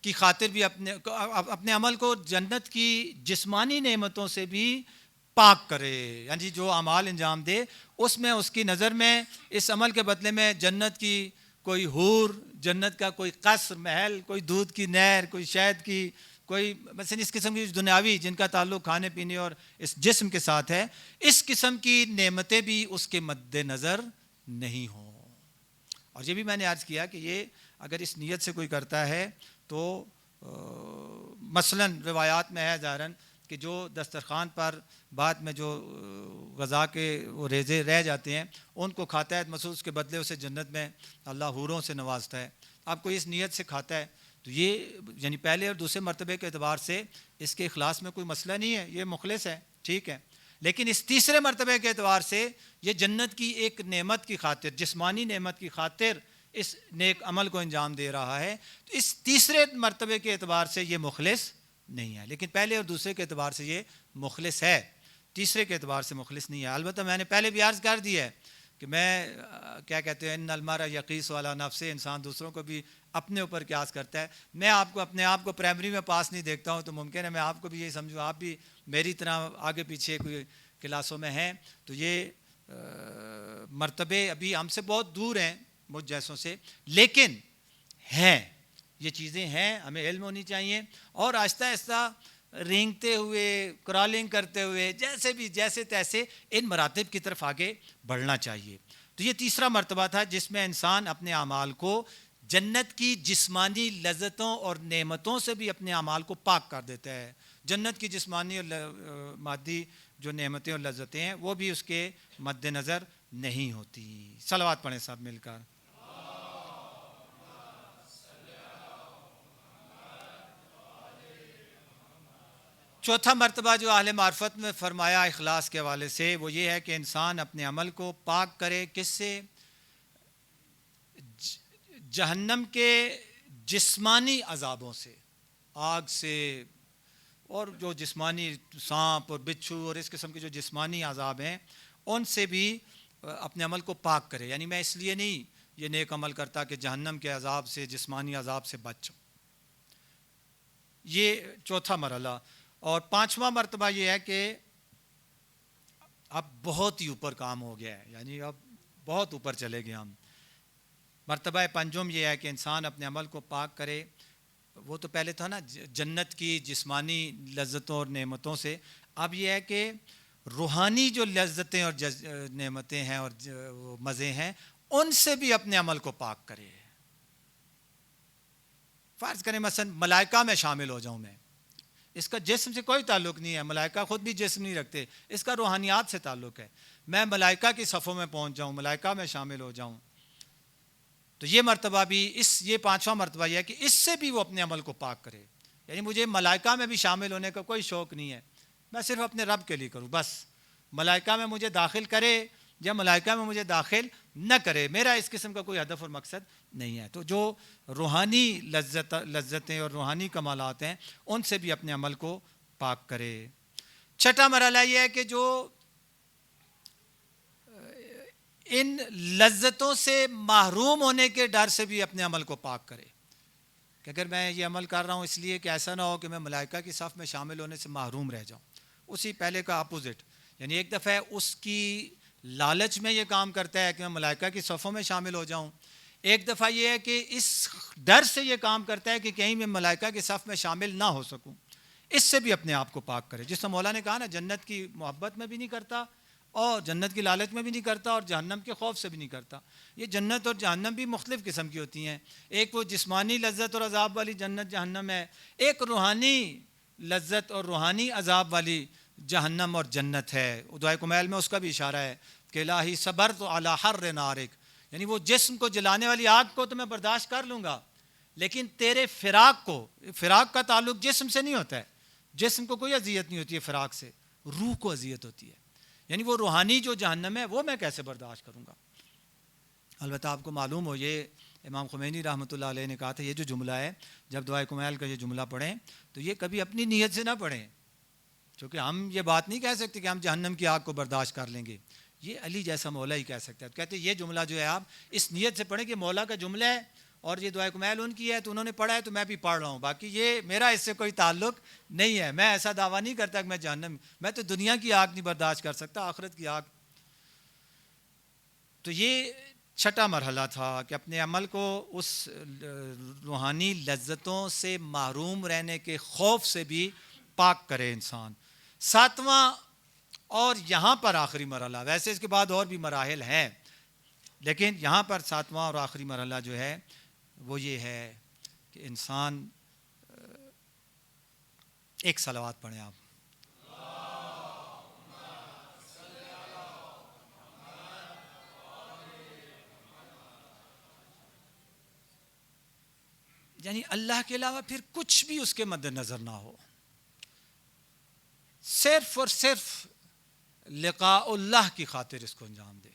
کی خاطر بھی اپنے عمل کو جنت کی جسمانی نعمتوں سے بھی پاک کرے، یعنی جو اعمال انجام دے اس میں اس کی نظر میں اس عمل کے بدلے میں جنت کی کوئی حور، جنت کا کوئی قصر محل، کوئی دودھ کی نہر، کوئی شہد کی کوئی مثلا اس قسم کی دنیاوی جن کا تعلق کھانے پینے اور اس جسم کے ساتھ ہے، اس قسم کی نعمتیں بھی اس کے مد نظر نہیں ہوں۔ اور یہ بھی میں نے عرض کیا کہ یہ اگر اس نیت سے کوئی کرتا ہے تو مثلا روایات میں ہے ظاہراً کہ جو دسترخوان پر بعد میں جو غذا کے وہ ریزے رہ جاتے ہیں ان کو کھاتا ہے، مخصوص کے بدلے اسے جنت میں اللہ حوروں سے نوازتا ہے۔ اب کوئی اس نیت سے کھاتا ہے تو یہ یعنی پہلے اور دوسرے مرتبے کے اعتبار سے اس کے اخلاص میں کوئی مسئلہ نہیں ہے، یہ مخلص ہے، ٹھیک ہے۔ لیکن اس تیسرے مرتبے کے اعتبار سے یہ جنت کی ایک نعمت کی خاطر، جسمانی نعمت کی خاطر اس نیک عمل کو انجام دے رہا ہے، تو اس تیسرے مرتبے کے اعتبار سے یہ مخلص نہیں ہے، لیکن پہلے اور دوسرے کے اعتبار سے یہ مخلص ہے، تیسرے کے اعتبار سے مخلص نہیں ہے۔ البتہ میں نے پہلے بھی عرض کر دی ہے کہ میں کیا کہتے ہیں ان المرء یقیس علی نفسہ، انسان دوسروں کو بھی اپنے اوپر قیاس کرتا ہے۔ میں آپ کو اپنے آپ کو پرائمری میں پاس نہیں دیکھتا ہوں تو ممکن ہے میں آپ کو بھی یہی سمجھوں آپ بھی میری طرح آگے پیچھے کوئی کلاسوں میں ہیں، تو یہ مرتبے ابھی ہم سے بہت دور ہیں مجھ جیسوں سے، لیکن ہیں، یہ چیزیں ہیں، ہمیں علم ہونی چاہیے اور آہستہ آہستہ رینگتے ہوئے، کرالنگ کرتے ہوئے، جیسے تیسے ان مراتب کی طرف آگے بڑھنا چاہیے۔ تو یہ تیسرا مرتبہ تھا جس میں انسان اپنے اعمال کو جنت کی جسمانی لذتوں اور نعمتوں سے بھی اپنے اعمال کو پاک کر دیتا ہے۔ جنت کی جسمانی اور مادی جو نعمتیں اور لذتیں ہیں وہ بھی اس کے مد نظر نہیں ہوتی۔ صلوات پڑھیں سب مل کر۔ چوتھا مرتبہ جو اہل معرفت میں فرمایا اخلاص کے حوالے سے وہ یہ ہے کہ انسان اپنے عمل کو پاک کرے، کس سے؟ جہنم کے جسمانی عذابوں سے، آگ سے، اور جو جسمانی سانپ اور بچھو اور اس قسم کے جو جسمانی عذاب ہیں ان سے بھی اپنے عمل کو پاک کرے. یعنی میں اس لیے نہیں یہ نیک عمل کرتا کہ جہنم کے عذاب سے، جسمانی عذاب سے بچ جاؤں. یہ چوتھا مرحلہ. اور پانچواں مرتبہ یہ ہے کہ اب بہت ہی اوپر کام ہو گیا ہے، یعنی اب بہت اوپر چلے گئے ہم. مرتبہ پنجم یہ ہے کہ انسان اپنے عمل کو پاک کرے. وہ تو پہلے تھا نا جنت کی جسمانی لذتوں اور نعمتوں سے، اب یہ ہے کہ روحانی جو لذتیں اور نعمتیں ہیں اور مزے ہیں ان سے بھی اپنے عمل کو پاک کرے. فرض کریں مثلا ملائکہ میں شامل ہو جاؤں میں، اس کا جسم سے کوئی تعلق نہیں ہے، ملائکہ خود بھی جسم نہیں رکھتے، اس کا روحانیات سے تعلق ہے. میں ملائکہ کی صفوں میں پہنچ جاؤں، ملائکہ میں شامل ہو جاؤں، تو یہ مرتبہ بھی یہ پانچواں مرتبہ یہ ہے کہ اس سے بھی وہ اپنے عمل کو پاک کرے. یعنی مجھے ملائکہ میں بھی شامل ہونے کا کوئی شوق نہیں ہے، میں صرف اپنے رب کے لیے کروں بس. ملائکہ میں مجھے داخل کرے یا ملائکہ میں مجھے داخل نہ کرے، میرا اس قسم کا کوئی ہدف اور مقصد نہیں ہے. تو جو روحانی لذتیں اور روحانی کمالات ہیں ان سے بھی اپنے عمل کو پاک کرے. چھٹا مرحلہ یہ ہے کہ جو ان لذتوں سے محروم ہونے کے ڈر سے بھی اپنے عمل کو پاک کرے کہ اگر میں یہ عمل کر رہا ہوں اس لیے کہ ایسا نہ ہو کہ میں ملائکہ کی صف میں شامل ہونے سے محروم رہ جاؤں. اسی پہلے کا اپوزٹ، یعنی ایک دفعہ اس کی لالچ میں یہ کام کرتا ہے کہ میں ملائکہ کی صفوں میں شامل ہو جاؤں، ایک دفعہ یہ ہے کہ اس ڈر سے یہ کام کرتا ہے کہ کہیں میں ملائکہ کی صف میں شامل نہ ہو سکوں. اس سے بھی اپنے آپ کو پاک کرے. جس طرح مولا نے کہا نا جنت کی محبت میں بھی نہیں کرتا اور جنت کی لالچ میں بھی نہیں کرتا اور جہنم کے خوف سے بھی نہیں کرتا. یہ جنت اور جہنم بھی مختلف قسم کی ہوتی ہیں. ایک وہ جسمانی لذت اور عذاب والی جنت جہنم ہے، ایک روحانی لذت اور روحانی عذاب والی جہنم اور جنت ہے. دعائے کمیل میں اس کا بھی اشارہ ہے کہ الہی صبرت علی حر نارک، یعنی وہ جسم کو جلانے والی آگ کو تو میں برداشت کر لوں گا، لیکن تیرے فراق کو، فراق کا تعلق جسم سے نہیں ہوتا ہے، جسم کو کوئی اذیت نہیں ہوتی ہے فراق سے، روح کو اذیت ہوتی ہے. یعنی وہ روحانی جو جہنم ہے وہ میں کیسے برداشت کروں گا. البتہ آپ کو معلوم ہو یہ امام خمینی رحمۃ اللہ علیہ نے کہا تھا یہ جو جملہ ہے، جب دعائے کمیل کا یہ جملہ پڑھیں تو یہ کبھی اپنی نیت سے نہ پڑھیں، کیونکہ ہم یہ بات نہیں کہہ سکتے کہ ہم جہنم کی آگ کو برداشت کر لیں گے. یہ علی جیسا مولا ہی کہہ سکتا ہے. کہتے ہیں یہ جملہ جو ہے آپ اس نیت سے پڑھیں کہ مولا کا جملہ ہے اور یہ دعائے کمیل ان کی ہے تو انہوں نے پڑھا ہے تو میں بھی پڑھ رہا ہوں، باقی یہ میرا اس سے کوئی تعلق نہیں ہے. میں ایسا دعویٰ نہیں کرتا کہ میں جہنم، میں تو دنیا کی آگ نہیں برداشت کر سکتا، آخرت کی آگ. تو یہ چھٹا مرحلہ تھا کہ اپنے عمل کو اس روحانی لذتوں سے محروم رہنے کے خوف سے بھی پاک کرے انسان. ساتواں اور یہاں پر آخری مرحلہ، ویسے اس کے بعد اور بھی مراحل ہیں لیکن یہاں پر ساتواں اور آخری مرحلہ جو ہے وہ یہ ہے کہ انسان ایک صلوات پڑھیں آپ. یعنی اللہ کے علاوہ پھر کچھ بھی اس کے مد نظر نہ ہو، صرف اور صرف لقاء اللہ کی خاطر اس کو انجام دے.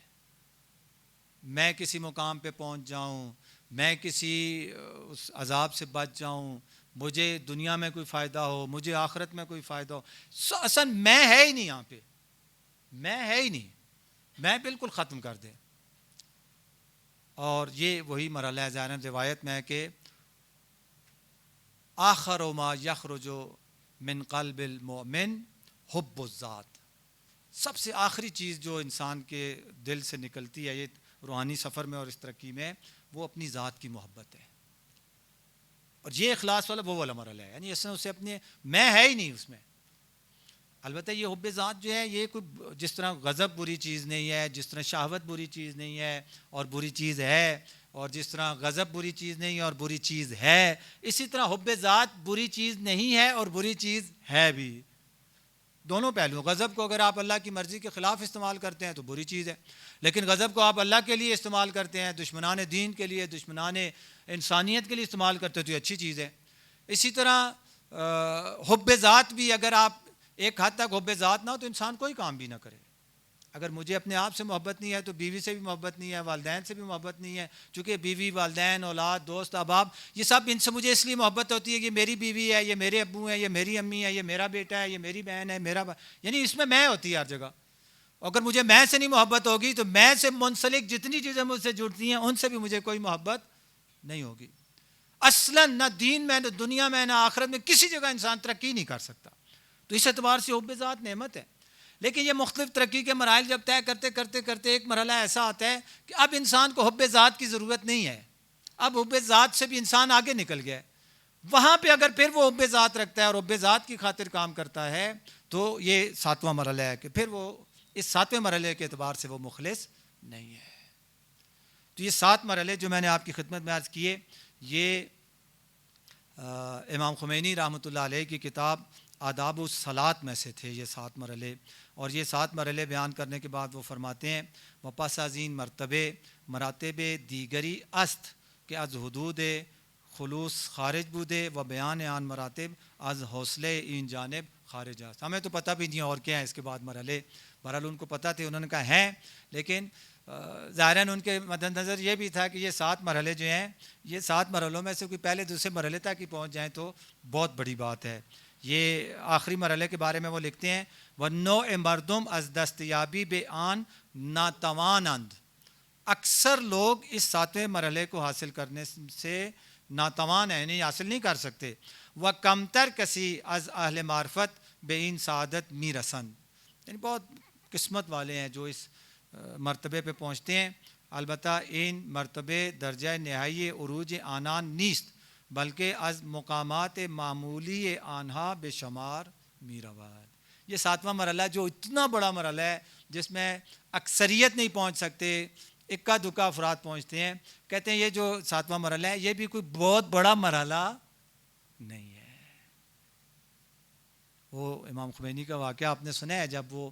میں کسی مقام پہ پہنچ جاؤں، میں کسی اس عذاب سے بچ جاؤں، مجھے دنیا میں کوئی فائدہ ہو، مجھے آخرت میں کوئی فائدہ ہو، اصل میں ہے ہی نہیں یہاں پہ، میں ہے ہی نہیں، میں بالکل ختم کر دے. اور یہ وہی مرحلہ ہے ظاہراً روایت میں ہے کہ آخر ما یخرج من قلب المؤمن حب الذات، سب سے آخری چیز جو انسان کے دل سے نکلتی ہے یہ روحانی سفر میں اور اس ترقی میں، وہ اپنی ذات کی محبت ہے. اور یہ اخلاص والا وہ والا مرحلہ ہے، یعنی اس نے اسے اپنے میں ہے ہی نہیں اس میں. البتہ یہ حب ذات جو ہے یہ کوئی جس طرح غضب بری چیز نہیں ہے، جس طرح شہوت بری چیز نہیں ہے اور بری چیز ہے، اور جس طرح غضب بری چیز نہیں ہے اور بری چیز ہے، اسی طرح حب ذات بری چیز نہیں ہے اور بری چیز ہے بھی. دونوں پہلو، غضب کو اگر آپ اللہ کی مرضی کے خلاف استعمال کرتے ہیں تو بری چیز ہے، لیکن غضب کو آپ اللہ کے لیے استعمال کرتے ہیں، دشمنان دین کے لیے، دشمنان انسانیت کے لیے استعمال کرتے ہیں تو یہ اچھی چیز ہے. اسی طرح حب ذات بھی اگر آپ ایک حد تک حب ذات نہ ہو تو انسان کوئی کام بھی نہ کرے. اگر مجھے اپنے آپ سے محبت نہیں ہے تو بیوی سے بھی محبت نہیں ہے، والدین سے بھی محبت نہیں ہے، چونکہ بیوی، والدین، اولاد، دوست، احباب، یہ سب ان سے مجھے اس لیے محبت ہوتی ہے کہ یہ میری بیوی ہے، یہ میرے ابو ہیں، یہ میری امی ہے، یہ میرا بیٹا ہے، یہ میری بہن ہے، یعنی اس میں ہوتی ہے ہر جگہ. اگر مجھے میں سے نہیں محبت ہوگی تو میں سے منسلک جتنی چیزیں مجھ سے جڑتی ہیں ان سے بھی مجھے کوئی محبت نہیں ہوگی. اصلاً نہ دین میں، نہ دنیا میں، نہ آخرت میں کسی جگہ انسان ترقی نہیں کر سکتا. تو اس اعتبار سے حب ذات نعمت ہے. لیکن یہ مختلف ترقی کے مراحل جب طے کرتے کرتے کرتے ایک مرحلہ ایسا آتا ہے کہ اب انسان کو حب ذات کی ضرورت نہیں ہے. اب حب ذات سے بھی انسان آگے نکل گیا ہے. وہاں پہ اگر پھر وہ حب ذات رکھتا ہے اور حب ذات کی خاطر کام کرتا ہے تو یہ 7واں مرحلہ ہے کہ پھر وہ اس 7ویں مرحلے کے اعتبار سے وہ مخلص نہیں ہے. تو یہ 7 مرحلے جو میں نے آپ کی خدمت میں عرض کیے، یہ امام خمینی رحمۃ اللہ علیہ کی کتاب آداب الصلاۃ میں سے تھے یہ 7 مرحلے. اور یہ 7 مرحلے بیان کرنے کے بعد وہ فرماتے ہیں و پس از این مرتبے مراتب دیگری است کہ از حدود خلوص خارج بودے و بیان آن مراتب از حوصلے این جانب خارج است. ہمیں تو پتہ بھی نہیں اور کیا ہے اس کے بعد مرحلے. بہرحال ان کو پتہ تھے، انہوں نے کہا ہیں، لیکن ظاہراً ان کے مد نظر یہ بھی تھا کہ یہ 7 مرحلے جو ہیں، یہ 7 مرحلوں میں سے کوئی پہلے دوسرے مرحلے تک ہی پہنچ جائیں تو بہت بڑی بات ہے. یہ آخری مرحلے کے بارے میں وہ لکھتے ہیں وَنَّوْعِ مردم از دستیابی بے آن ناتوانند. اکثر لوگ اس 7ویں مرحلے کو حاصل کرنے سے ناتوان ہیں، یعنی حاصل نہیں کر سکتے. وہ کمتر کسی از اہل معرفت بے ان سعادت می رسند. یعنی بہت قسمت والے ہیں جو اس مرتبے پہ پہنچتے ہیں. البتہ ان مرتبے درجہ نہائی عروج آنان نیست بلکہ از مقامات معمولی آنہا بے شمار می رواد. یہ 7واں مرحلہ جو اتنا بڑا مرحلہ ہے جس میں اکثریت نہیں پہنچ سکتے، اکا دکا افراد پہنچتے ہیں. کہتے ہیں یہ جو 7واں مرحلہ ہے یہ بھی کوئی بہت بڑا مرحلہ نہیں ہے. وہ امام خمینی کا واقعہ آپ نے سنا ہے، جب وہ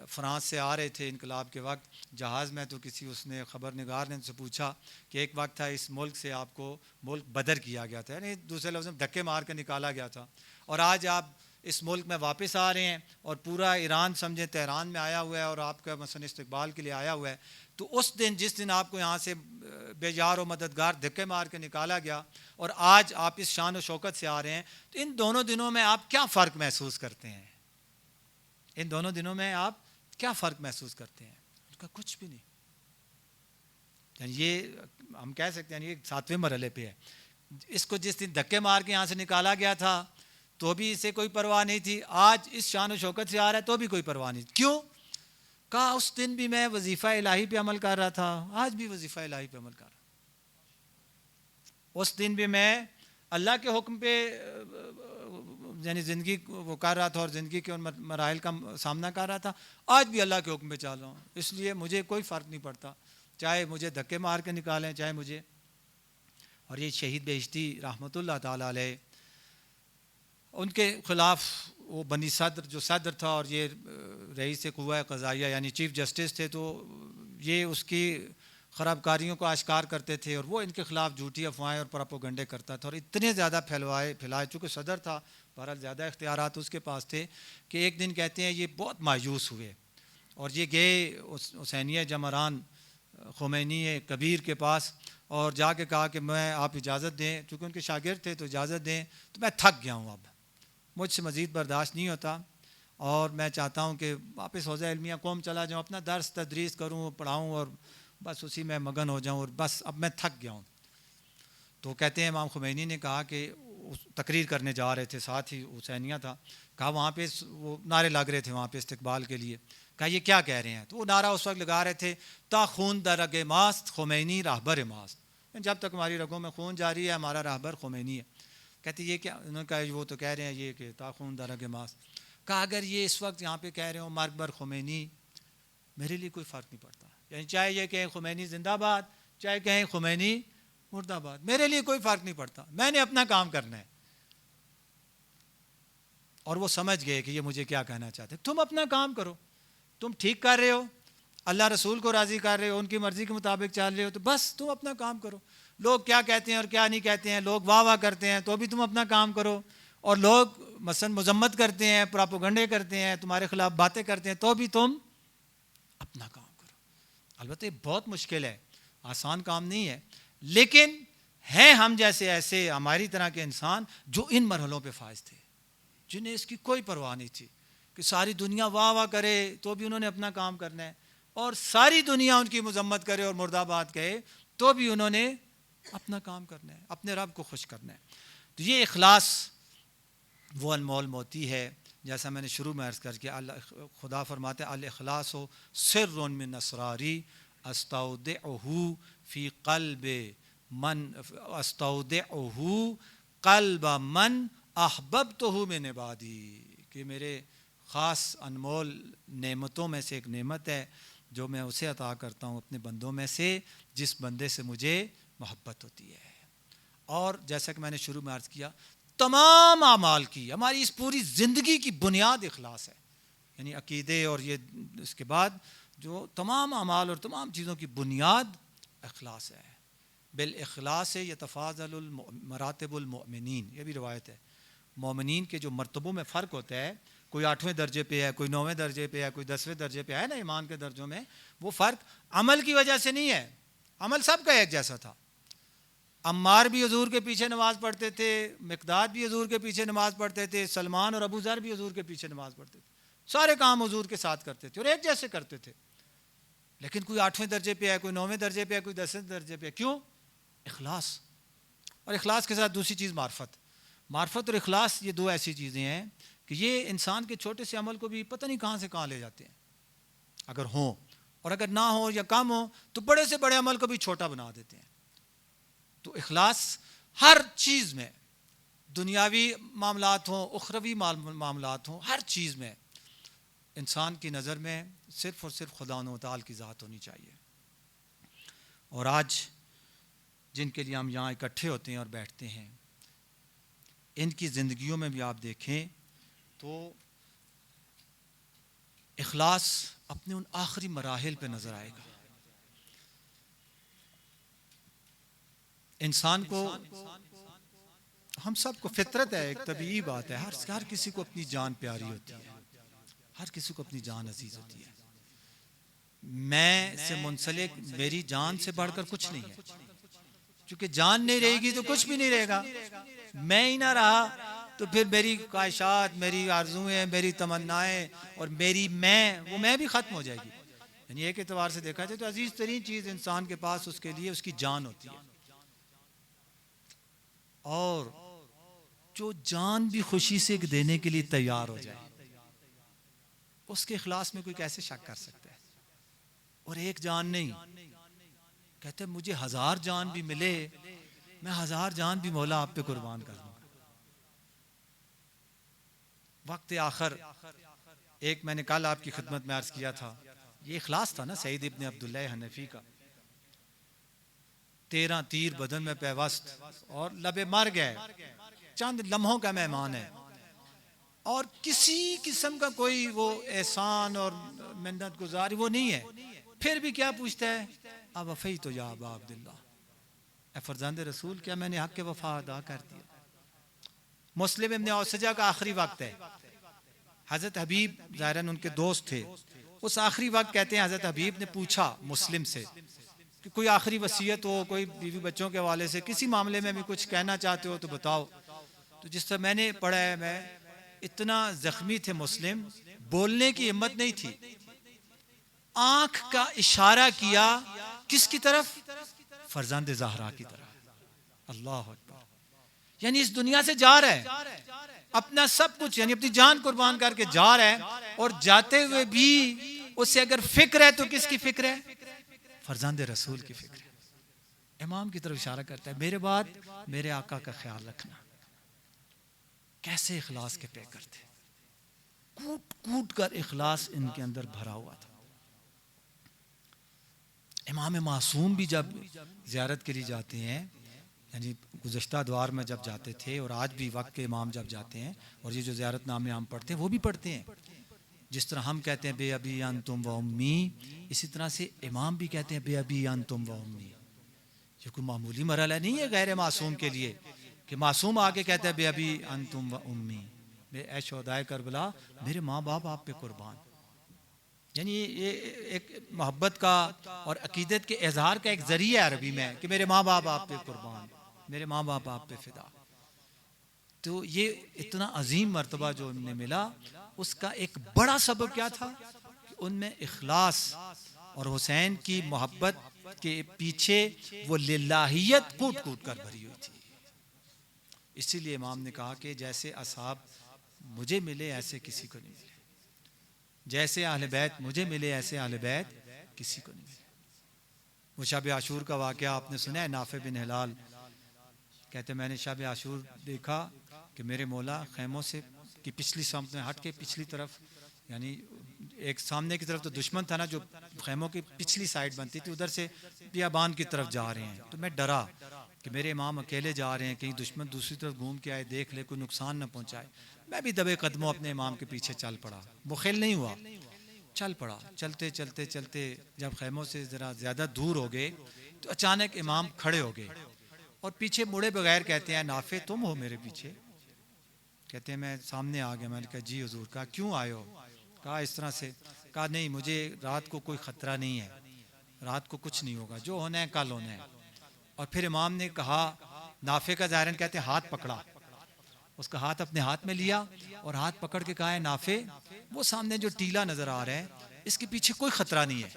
فرانس سے آ رہے تھے انقلاب کے وقت جہاز میں، تو کسی اس نے خبر نگار نے ان سے پوچھا کہ ایک وقت تھا اس ملک سے آپ کو ملک بدر کیا گیا تھا، یعنی دوسرے لفظ میں دھکے مار کے نکالا گیا تھا، اور آج آپ اس ملک میں واپس آ رہے ہیں اور پورا ایران سمجھیں تہران میں آیا ہوا ہے اور آپ کا مثلا استقبال کے لیے آیا ہوا ہے. تو اس دن جس دن آپ کو یہاں سے بے یار و مددگار دھکے مار کے نکالا گیا اور آج آپ اس شان و شوکت سے آ رہے ہیں، تو ان دونوں دنوں میں آپ کیا فرق محسوس کرتے ہیں؟ ان دونوں دنوں میں آپ کیا فرق محسوس کرتے ہیں؟ ان کا کچھ بھی نہیں. یعنی یہ ہم کہہ سکتے ہیں یہ 7ویں مرحلے پہ ہے. اس کو جس دن دھکے مار کے یہاں سے نکالا گیا تھا تو بھی اسے کوئی پرواہ نہیں تھی، آج اس شان و شوکت سے آ رہا ہے تو بھی کوئی پرواہ نہیں. کیوں؟ کہا اس دن بھی میں وظیفہ الہی پہ عمل کر رہا تھا، آج بھی وظیفہ الہی پہ عمل کر رہا ہوں. اس دن بھی میں اللہ کے حکم پہ یعنی زندگی وہ کر رہا تھا اور زندگی کے ان مراحل کا سامنا کر رہا تھا، آج بھی اللہ کے حکم پہ چل رہا ہوں. اس لیے مجھے کوئی فرق نہیں پڑتا، چاہے مجھے دھکے مار کے نکالیں، چاہے مجھے. اور یہ شہید بہشتی رحمۃ اللہ تعالیٰ علیہ، ان کے خلاف وہ بنی صدر جو صدر تھا اور یہ رئیس قوہ قضائیہ یعنی چیف جسٹس تھے، تو یہ اس کی خراب کاریوں کو آشکار کرتے تھے اور وہ ان کے خلاف جھوٹی افواہیں اور پراپوگنڈے کرتا تھا اور اتنے زیادہ پھیلائے چونکہ صدر تھا، بہرحال زیادہ اختیارات اس کے پاس تھے کہ ایک دن کہتے ہیں یہ بہت مایوس ہوئے اور یہ گئے حسینیہ جمران خمینی کبیر کے پاس اور جا کے کہا کہ میں آپ اجازت دیں، چونکہ ان کے شاگرد تھے تو اجازت دیں، تو میں تھک گیا ہوں، اب مجھ سے مزید برداشت نہیں ہوتا اور میں چاہتا ہوں کہ واپس حوزہ علمیہ قوم چلا جاؤں، اپنا درس تدریس کروں، پڑھاؤں اور بس اسی میں مگن ہو جاؤں، اور بس اب میں تھک گیا ہوں. تو کہتے ہیں امام خمینی نے کہا کہ تقریر کرنے جا رہے تھے، ساتھ ہی حسینیہ تھا، کہا وہاں پہ وہ نعرے لگ رہے تھے وہاں پہ استقبال کے لیے، کہا یہ کیا کہہ رہے ہیں؟ تو وہ نعرہ اس وقت لگا رہے تھے تا خون در رگ ماست خمینی راہبر ماست، جب تک ہماری رگوں میں خون جاری ہے ہمارا راہبر خمینی ہے. کہتے یہ کیا؟ انہوں نے کہا وہ تو کہہ رہے ہیں یہ کہ تا خون در رگ ماست. کہا اگر یہ اس وقت یہاں پہ کہہ رہے ہوں مرگ بر خمینی، میرے لیے کوئی فرق نہیں پڑتا، یعنی چاہے یہ کہیں خمینی زندہ باد، چاہے کہیں خمینی مرد آباد، میرے لیے کوئی فرق نہیں پڑتا، میں نے اپنا کام کرنا ہے. اور وہ سمجھ گئے کہ یہ مجھے کیا کہنا چاہتے. تم اپنا کام کرو، تم ٹھیک کر رہے ہو، اللہ رسول کو راضی کر رہے ہو، ان کی مرضی کے مطابق چل رہے ہو، تو بس تم اپنا کام کرو. لوگ کیا کہتے ہیں اور کیا نہیں کہتے ہیں، لوگ واہ واہ کرتے ہیں تو بھی تم اپنا کام کرو، اور لوگ مثلا مذمت کرتے ہیں، پراپوگنڈے کرتے ہیں، تمہارے خلاف باتیں کرتے ہیں تو بھی تم اپنا کام کرو. البتہ یہ بہت مشکل ہے, آسان کام نہیں ہے, لیکن ہیں ہم جیسے ایسے ہماری طرح کے انسان جو ان مرحلوں پہ فائز تھے, جنہیں اس کی کوئی پرواہ نہیں تھی کہ ساری دنیا واہ واہ کرے تو بھی انہوں نے اپنا کام کرنا ہے, اور ساری دنیا ان کی مذمت کرے اور مرد آباد کہے تو بھی انہوں نے اپنا کام کرنا ہے, اپنے رب کو خوش کرنا ہے. تو یہ اخلاص وہ انمول موتی ہے. جیسا میں نے شروع میں عرض کر کے, خدا فرماتے ہیں الاخلاص سر من اسراری استودعہ فی قلب من قلب من احببتہ من عبادی, کہ میرے خاص انمول نعمتوں میں سے ایک نعمت ہے جو میں اسے عطا کرتا ہوں اپنے بندوں میں سے جس بندے سے مجھے محبت ہوتی ہے. اور جیسا کہ میں نے شروع میں عرض کیا, تمام اعمال کی, ہماری اس پوری زندگی کی بنیاد اخلاص ہے, یعنی عقیدے اور یہ اس کے بعد جو تمام اعمال اور تمام چیزوں کی بنیاد اخلاص ہے. بالاخلاص یتفاضل مراتب المؤمنین, یہ بھی روایت ہے. مومنین کے جو مرتبوں میں فرق ہوتا ہے, کوئی 8ویں درجے پہ ہے, کوئی 9ویں درجے پہ ہے, کوئی 10ویں درجے پہ ہے نا ایمان کے درجوں میں, وہ فرق عمل کی وجہ سے نہیں ہے, عمل سب کا ایک جیسا تھا. عمار بھی حضور کے پیچھے نماز پڑھتے تھے, مقداد بھی حضور کے پیچھے نماز پڑھتے تھے, سلمان اور ابو ذر بھی حضور کے پیچھے نماز پڑھتے تھے, سارے کام حضور کے ساتھ کرتے تھے اور ایک جیسے کرتے تھے. لیکن کوئی 8ویں درجے پہ ہے, کوئی 9ویں درجے پہ ہے, کوئی 10ویں درجے پہ ہے. کیوں؟ اخلاص. اور اخلاص کے ساتھ دوسری چیز معرفت. معرفت اور اخلاص یہ دو ایسی چیزیں ہیں کہ یہ انسان کے چھوٹے سے عمل کو بھی پتہ نہیں کہاں سے کہاں لے جاتے ہیں. اگر ہوں, اور اگر نہ ہو یا کم ہو تو بڑے سے بڑے عمل کو بھی چھوٹا بنا دیتے ہیں. تو اخلاص ہر چیز میں, دنیاوی معاملات ہوں, اخروی معاملات ہوں, ہر چیز میں انسان کی نظر میں صرف اور صرف خدا و تعالی کی ذات ہونی چاہیے. اور آج جن کے لیے ہم یہاں اکٹھے ہوتے ہیں اور بیٹھتے ہیں, ان کی زندگیوں میں بھی آپ دیکھیں تو اخلاص اپنے ان آخری مراحل پہ نظر آئے گا. انسان کو, ہم سب کو فطرت ہے, ایک طبیعی بات ہے, ہر کسی کو اپنی جان پیاری ہوتی ہے, ہر کسی کو اپنی جان عزیز ہوتی ہے. میں سے منسلک میری جان سے بڑھ کر کچھ نہیں ہے, کیونکہ جان نہیں رہے گی تو کچھ بھی نہیں رہے گا. میں ہی نہ رہا تو پھر میری خواہشات, میری آرزوئیں, میری تمنائیں اور میری وہ میں بھی ختم ہو جائے گی. یعنی ایک اعتبار سے دیکھا جائے تو عزیز ترین چیز انسان کے پاس اس کے لیے اس کی جان ہوتی ہے. اور جو جان بھی خوشی سے دینے کے لیے تیار ہو جائے, اس کے اخلاص میں کوئی کیسے شک کر سکتا ہے. اور ایک جان نہیں, کہتے ہیں مجھے 1000 جان بھی ملے, میں 1000 جان بھی مولا آپ پہ قربان کر دوں. وقت آخر ایک میں نے کل آپ کی خدمت میں عرض کیا تھا, یہ اخلاص تھا نا سعید ابن عبداللہ حنفی کا. 13 تیر بدن میں پیوست اور لبے مر گئے, چند لمحوں کا مہمان ہے, اور کسی قسم کا کوئی وہ احسان اور منت گزاری وہ نہیں ہے. پھر بھی کیا پوچھتا ہے, اب وفی تو یا ابا عبداللہ, اے فرزند رسول کیا میں نے حق کے وفا ادا کر دیا. مسلم ابن اوسجہ کا آخری وقت ہے, حضرت حبیب ظاہراً ان کے دوست تھے, اس آخری وقت کہتے ہیں حضرت حبیب نے پوچھا مسلم سے کہ کوئی آخری وصیت ہو, کوئی بیوی بچوں کے حوالے سے کسی معاملے میں بھی کچھ کہنا چاہتے ہو تو بتاؤ. تو جس طرح میں نے پڑھا ہے, میں اتنا زخمی تھے مسلم, بولنے کی ہمت نہیں تھی, آنکھ کا اشارہ کیا کس کی طرف, فرزند زہرا کی طرف. اللہ اکبر. یعنی اس دنیا سے جا رہا ہے, اپنا سب کچھ یعنی اپنی جان قربان کر کے جا رہا ہے, اور جاتے ہوئے بھی اسے اگر فکر ہے تو کس کی فکر ہے, فرزند رسول کی فکر ہے. امام کی طرف اشارہ کرتا ہے, میرے بعد میرے آقا کا خیال رکھنا. کیسے اخلاص کے پیکر تھے, کوٹ کوٹ کر اخلاص ان کے اندر بھرا ہوا تھا. امام معصوم بھی جب زیارت کے لیے جاتے ہیں, یعنی گزشتہ دوار میں جب جاتے تھے اور آج بھی وقت کے امام جب جاتے ہیں اور یہ جو زیارت نامے ہم پڑھتے ہیں وہ بھی پڑھتے ہیں. جس طرح ہم کہتے ہیں بے ابی انتم و امی, اسی طرح سے امام بھی کہتے ہیں بے ابی انتم و امی. یہ کوئی معمولی مرحلہ نہیں ہے غیر معصوم کے لیے کہ معصوم آگے کہتا ہے بے ابی انتم و امی, اے شہدائے کربلا میرے ماں باپ آپ پہ قربان. یعنی یہ ایک محبت کا اور عقیدت کے اظہار کا ایک ذریعہ ہے عربی میں کہ میرے ماں باپ آپ پہ قربان، میرے ماں باپ آپ پہ فدا۔ تو یہ اتنا عظیم مرتبہ جو انہیں ملا، اس کا ایک بڑا سبب کیا تھا کہ ان میں اخلاص اور حسین کی محبت کے پیچھے وہ للہیت کوٹ کوٹ کر بھری ہوئی تھی۔ اسی لیے امام نے کہا کہ جیسے اصحاب مجھے ملے ایسے کسی کو نہیں ملے، جیسے اہل بیت مجھے ملے ایسے اہل بیت کسی کو نہیں ملے۔ وہ شب عاشور کا واقعہ آپ نے سنا ہے، نافع بن ہلال کہتے میں نے شب عاشور دیکھا کہ میرے مولا خیموں سے کی پچھلی سمت میں ہٹ کے پچھلی طرف، یعنی ایک سامنے کی طرف تو دشمن تھا نا، جو خیموں کی پچھلی سائڈ بنتی تھی، ادھر سے بیابان کی طرف جا رہے ہیں۔ تو میں ڈرا کہ میرے امام اکیلے جا رہے ہیں، کہیں دشمن دوسری طرف گھوم کے آئے، دیکھ لے، کوئی نقصان نہ پہنچائے۔ میں بھی دبے قدموں اپنے امام کے پیچھے چل پڑا، مخل نہیں ہوا، چل پڑا۔ چلتے چلتے چلتے جب خیموں سے ذرا زیادہ دور ہو گئے تو اچانک امام کھڑے ہو گئے اور پیچھے مڑے بغیر کہتے ہیں نافع تم ہو میرے پیچھے؟ کہتے ہیں میں سامنے آ گیا۔ میں نے کہا جی حضور۔ کہا کیوں آئے ہو؟ کہا اس طرح سے۔ کہا نہیں، مجھے رات کو کوئی خطرہ نہیں ہے، رات کو کچھ نہیں ہوگا، جو ہونا ہے کل ہونا ہے۔ اور پھر امام نے کہا، نافع کا ظاہراً کہتے ہیں ہاتھ پکڑا، اس کا ہاتھ اپنے ہاتھ میں لیا اور ہاتھ پکڑ کے کہا ہے نافع وہ سامنے جو ٹیلا نظر آ رہا ہے اس کے پیچھے کوئی خطرہ نہیں ہے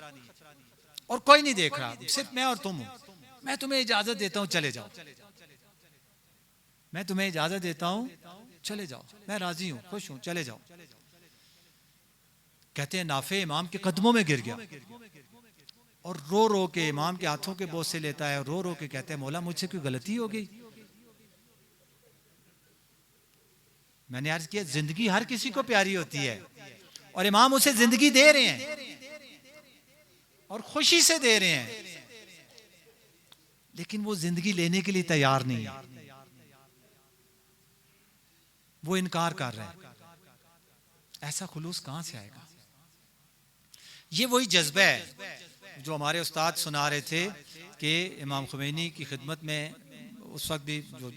اور کوئی نہیں دیکھ رہا، صرف میں اور تم ہوں، میں تمہیں اجازت دیتا ہوں چلے جاؤ، میں تمہیں اجازت دیتا ہوں چلے جاؤ، میں راضی ہوں، خوش ہوں، چلے جاؤ۔ کہتے ہیں نافع امام کے قدموں میں گر گیا اور رو رو کے امام کے ہاتھوں کے بوسے لیتا ہے اور رو رو کے کہتے ہیں مولا مجھ سے کوئی غلطی ہو گئی؟ میں نے عرض کیا زندگی ہر کسی کو پیاری ہوتی ہے اور امام اسے زندگی دے رہے ہیں اور خوشی سے دے رہے ہیں، لیکن وہ زندگی لینے کے لیے تیار نہیں ہے، وہ انکار کر رہے ہیں۔ ایسا خلوص کہاں سے آئے گا؟ یہ وہی جذبہ ہے جو ہمارے استاد سنا رہے تھے کہ امام خمینی کی خدمت میں اس وقت بھی جو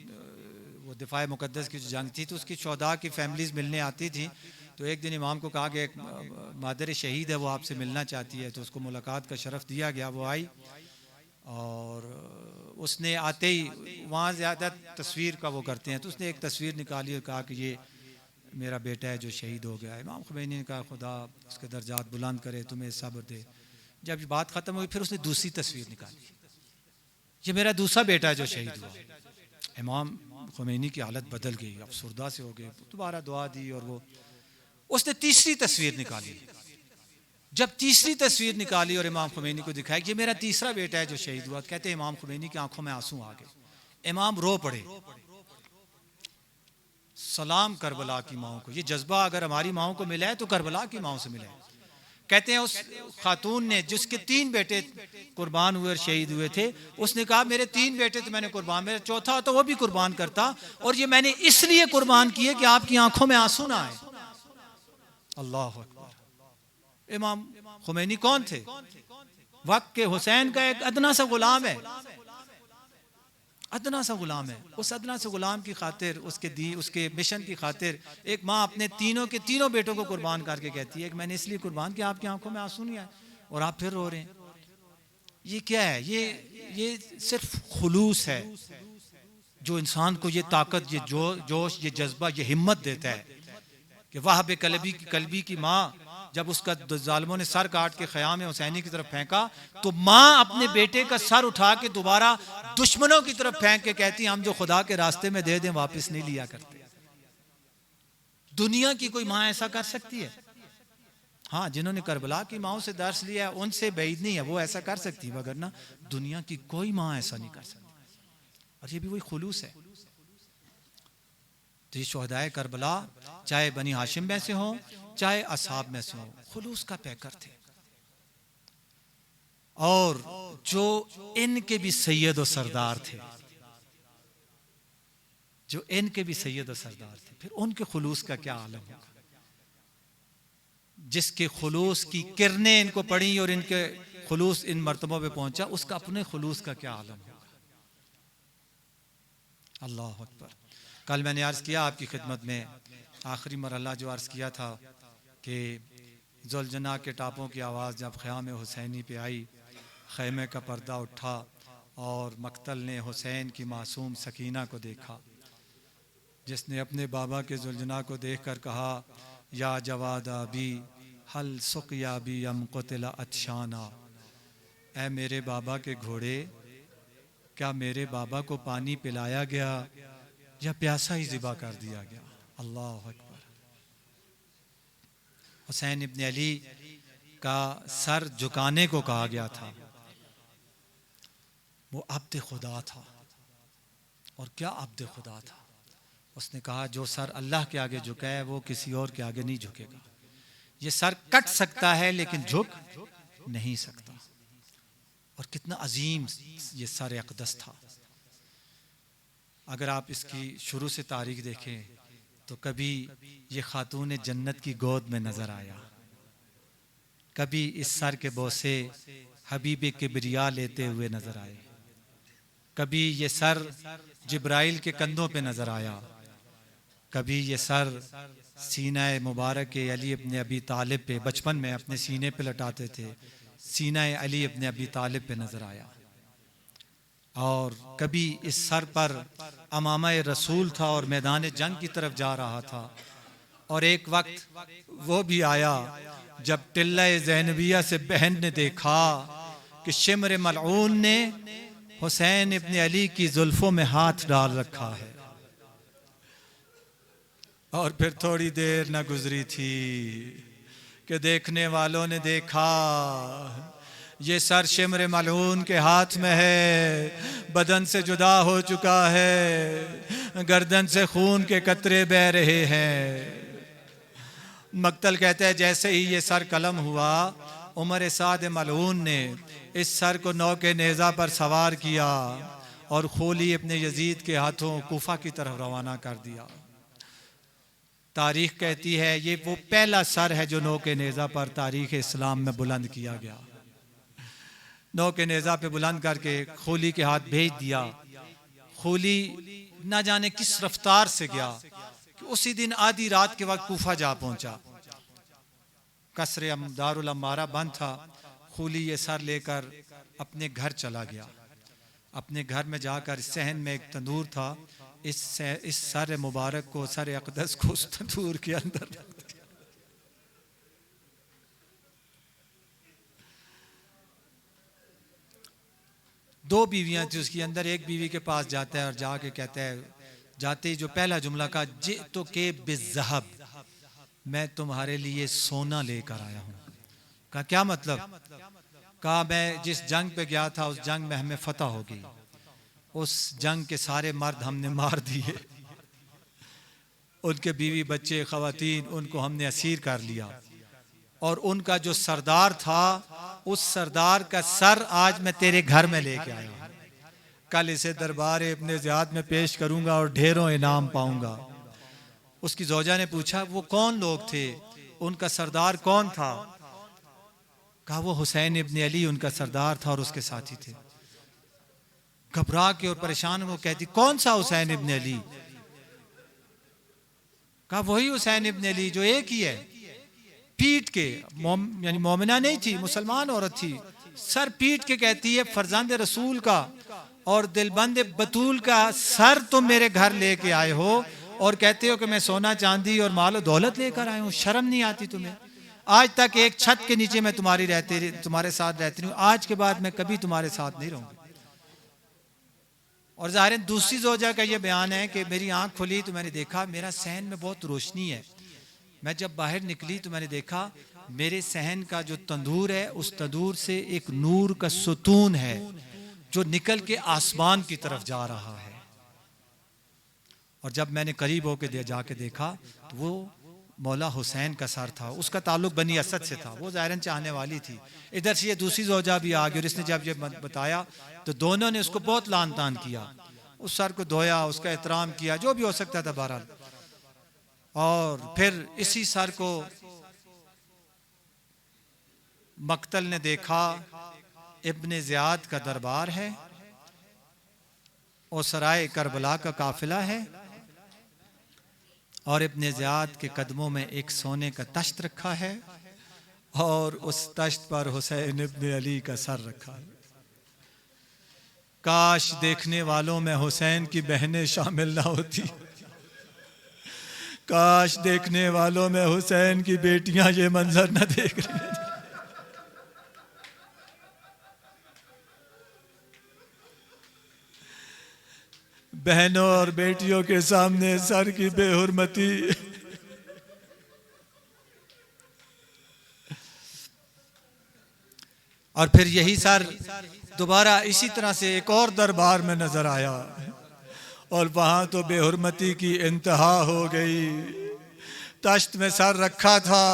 وہ دفاع مقدس کی جو جنگ تھی تو اس کی شہداء کی فیملیز ملنے آتی تھی، تو ایک دن امام کو کہا کہ ایک مادر شہید ہے وہ آپ سے ملنا چاہتی ہے، تو اس کو ملاقات کا شرف دیا گیا۔ وہ آئی اور اس نے آتے ہی وہاں زیادہ تصویر کا وہ کرتے ہیں، تو اس نے ایک تصویر نکالی اور کہا کہ یہ میرا بیٹا ہے جو شہید ہو گیا ہے۔ امام خمینی نے کہا خدا اس کے درجات بلند کرے، تمہیں صبر دے۔ جب یہ بات ختم ہوئی پھر اس نے دوسری تصویر نکالی، یہ میرا دوسرا بیٹا ہے جو شہید ہوا۔ امام خمینی کی حالت بدل گئی، افسردہ سے ہو گئے، دوبارہ دعا دی اور وہ اس نے تیسری تصویر نکالی۔ جب تیسری تصویر نکالی اور امام خمینی کو دکھائی یہ میرا تیسرا بیٹا ہے جو شہید ہوا، کہتے ہیں امام خمینی کی آنکھوں میں آنسو آ گئے، امام رو پڑے۔ سلام کربلا کی ماؤں کو، یہ جذبہ اگر ہماری ماؤں کو ملا ہے تو کربلا کی ماؤں سے ملا ہے۔ کہتے ہیں اس خاتون نے جس کے 3 بیٹے قربان ہوئے اور شہید ہوئے تھے، اس نے کہا میرے 3 بیٹے تو میں نے قربان، میرا چوتھا تو وہ بھی قربان کرتا، اور یہ میں نے اس لیے قربان کیے کہ آپ کی آنکھوں میں آنسو نہ آئے۔ اللہ اکبر۔ امام خمینی کون تھے؟ وقت کے حسین کا ایک ادنا سا غلام ہے، ادنا سا غلام ہے۔ اس ادنا سا غلام کی خاطر، اس کے مشن کی خاطر ایک ماں اپنے تینوں کے تینوں بیٹوں کو قربان کر کے کہتی ہے کہ میں نے اس لیے قربان کہ آپ کی آنکھوں میں آنسو نہیں آئے اور آپ پھر رو رہے ہیں۔ یہ کیا ہے؟ یہ صرف خلوص ہے جو انسان کو یہ طاقت، یہ جوش، یہ جذبہ، یہ ہمت دیتا ہے کہ وہب قلبی کی ماں جب اس کا ظالموں نے سر کاٹ کے خیام حسینی کی طرف پھینکا تو ماں اپنے بیٹے کا سر اٹھا کے دوبارہ دشمنوں کی طرف پھینک کے کہتی ہم جو خدا کے راستے میں دے دیں واپس نہیں لیا کرتے۔ دنیا کی کوئی ماں ایسا کر سکتی ہے؟ ہاں، جنہوں نے کربلا کی ماں سے درس لیا ہے ان سے بعید نہیں ہے، وہ ایسا کر سکتی، وگرنہ دنیا کی کوئی ماں ایسا نہیں کر سکتی۔ اور یہ بھی وہی خلوص ہے۔ تو یہ شہدائے کربلا چاہے بنی ہاشم میں سے ہوں چاہے اصحاب میں سے ہوں، خلوص کا پیکر تھے، اور جو ان کے بھی سید و سردار تھے، جو ان کے بھی سید و سردار تھے، پھر ان کے خلوص کا کیا عالم ہوگا؟ جس کے خلوص کی کرنیں ان کو پڑیں اور ان کے خلوص ان مرتبوں پہ پہنچا، اس کا اپنے خلوص کا کیا عالم ہوگا؟ اللہ اکبر۔ کل میں نے عرض کیا آپ کی خدمت میں، آخری مرحلہ جو عرض کیا تھا کہ ذوالجناح کے ٹاپوں کی آواز جب خیام حسینی پہ آئی، خیمے کا پردہ اٹھا اور مقتل نے حسین کی معصوم سکینہ کو دیکھا، جس نے اپنے بابا کے ذوالجناح کو دیکھ کر کہا یا جواد ابی حل سقیا بی ام قتل عطشانا، اے میرے بابا کے گھوڑے، کیا میرے بابا کو پانی پلایا گیا یا پیاسا ہی ذبح کر دیا گیا؟ اللہ اکبر۔ حسین ابن علی کا سر جھکانے کو کہا گیا تھا، وہ عبد خدا تھا، اور کیا عبد خدا تھا۔ اس نے کہا جو سر اللہ کے آگے جھکا ہے وہ کسی اور کے آگے نہیں جھکے گا، یہ سر کٹ سکتا ہے لیکن جھک نہیں سکتا۔ اور کتنا عظیم یہ سر اقدس تھا۔ اگر آپ اس کی شروع سے تاریخ دیکھیں تو کبھی یہ خاتون جنت کی گود میں نظر آیا، کبھی اس سر کے بوسے حبیب کبریا لیتے ہوئے نظر آئے، کبھی یہ سر جبرائیل کے کندھوں پہ نظر آیا، کبھی یہ سر سینہ مبارک علی ابن ابی طالب پہ، بچپن میں اپنے سینے پہ لٹاتے تھے، سینہ علی ابن ابی طالب پہ نظر آیا، اور کبھی اس سر پر امامہ رسول تھا اور میدان جنگ کی طرف جا رہا تھا، اور ایک وقت وہ بھی آیا جب ٹلہ زینبیہ سے بہن نے دیکھا کہ شمر ملعون نے حسین ابن علی کی زلفوں میں ہاتھ ڈال رکھا ہے، اور پھر تھوڑی دیر نہ گزری تھی کہ دیکھنے والوں نے دیکھا یہ سر شمر ملعون کے ہاتھ میں ہے، بدن سے جدا ہو چکا ہے، گردن سے خون کے قطرے بہہ رہے ہیں۔ مقتل کہتا ہے جیسے ہی یہ سر قلم ہوا، عمر سعد ملعون نے اس سر کو نوک نیزہ پر سوار کیا اور خولی ابن یزید کے ہاتھوں کوفہ کی طرف روانہ کر دیا۔ تاریخ کہتی ہے یہ وہ پہلا سر ہے جو نوک نیزہ پر تاریخ اسلام میں بلند کیا گیا۔ نوک نیزہ پہ بلند کر کے خولی کے ہاتھ بھیج دیا۔ خولی نہ جانے کس رفتار سے گیا کہ اسی دن آدھی رات کے وقت کوفہ جا پہنچا۔ قصر دارالامارہ بند تھا، خولی یہ سر لے کر اپنے گھر چلا گیا۔ اپنے گھر میں جا کر صحن میں ایک تندور تھا، اس سر مبارک کو، سر اقدس کو اس تندور کے اندر رکھ دیا۔ دو بیویاں تھی اس کی اندر، ایک بیوی کے پاس جاتا ہے اور جا کے کہتا ہے، جاتے ہی جو پہلا جملہ کہا جئتک بالذھب، میں تمہارے لیے سونا لے کر آیا ہوں۔ کہا کیا مطلب؟ کہا میں جس جنگ پہ گیا تھا اس جنگ میں ہمیں فتح ہو گئی، اس جنگ کے سارے مرد ہم نے مار دیے، ان کے بیوی بچے خواتین ان کو ہم نے اسیر کر لیا، اور ان کا جو سردار تھا اس سردار کا سر آج میں تیرے گھر میں لے کے آیا ہوں، کل اسے دربار ابن زیاد میں پیش کروں گا اور ڈھیروں انعام پاؤں گا۔ اس کی زوجہ نے پوچھا وہ کون لوگ تھے، ان کا سردار کون تھا؟ کہا وہ حسین ابن علی ان کا سردار تھا اور اس کے ساتھی تھے۔ گھبرا کے اور پریشان وہ کہتی کون سا حسین ابن علی؟ کہا وہی حسین ابن علی جو ایک ہی ہے، پیٹ کے، یعنی مومنہ نہیں تھی، مسلمان عورت تھی، سر پیٹ کے کہتی ہے فرزند رسول کا اور دلبند بطول کا سر تم میرے گھر لے کے آئے ہو اور کہتے ہو کہ میں سونا چاندی اور مال و دولت لے کر آئے ہوں، شرم نہیں آتی تمہیں؟ آج تک ایک چھت کے نیچے میں تمہارے ساتھ رہتی ہوں، آج کے بعد میں کبھی تمہارے ساتھ نہیں رہوں گی۔ اور ظاہر دوسری زوجہ کا یہ بیان ہے کہ میری آنکھ کھلی تو میں نے دیکھا میرا صحن میں بہت روشنی ہے، میں جب باہر نکلی تو میں نے دیکھا میرے صحن کا جو تندور ہے اس تندور سے ایک نور کا ستون ہے جو نکل کے آسمان کی طرف جا رہا ہے، اور جب میں نے قریب ہو کے جا کے دیکھا تو وہ مولا حسین کا سر تھا، اس کا تعلق بنی اسد سے تھا، وہ ظاہراً چاہنے والی تھی۔ ادھر سے یہ دوسری زوجہ بھی آ گئی اور اس نے جب یہ بتایا تو دونوں نے اس کو بہت لان تان کیا، اس سر کو دھویا، اس کا احترام کیا، جو بھی ہو سکتا تھا بہرحال۔ اور پھر اسی سر کو مقتل نے دیکھا، ابن زیاد کا دربار ہے اور سرائے کربلا کا قافلہ ہے، اور ابن زیاد کے قدموں میں ایک سونے کا تشت رکھا ہے اور اس تشت پر حسین ابن علی کا سر رکھا ہے۔ کاش دیکھنے والوں میں حسین کی بہنیں شامل نہ ہوتی، کاش دیکھنے والوں میں حسین کی بیٹیاں یہ منظر نہ دیکھ رہی ہیں۔ بہنوں اور بیٹیوں کے سامنے سر کی بے حرمتی۔ اور پھر یہی سر دوبارہ اسی طرح سے ایک اور دربار میں نظر آیا، اور وہاں تو بے حرمتی کی انتہا ہو گئی۔ تشت میں سر رکھا تھا،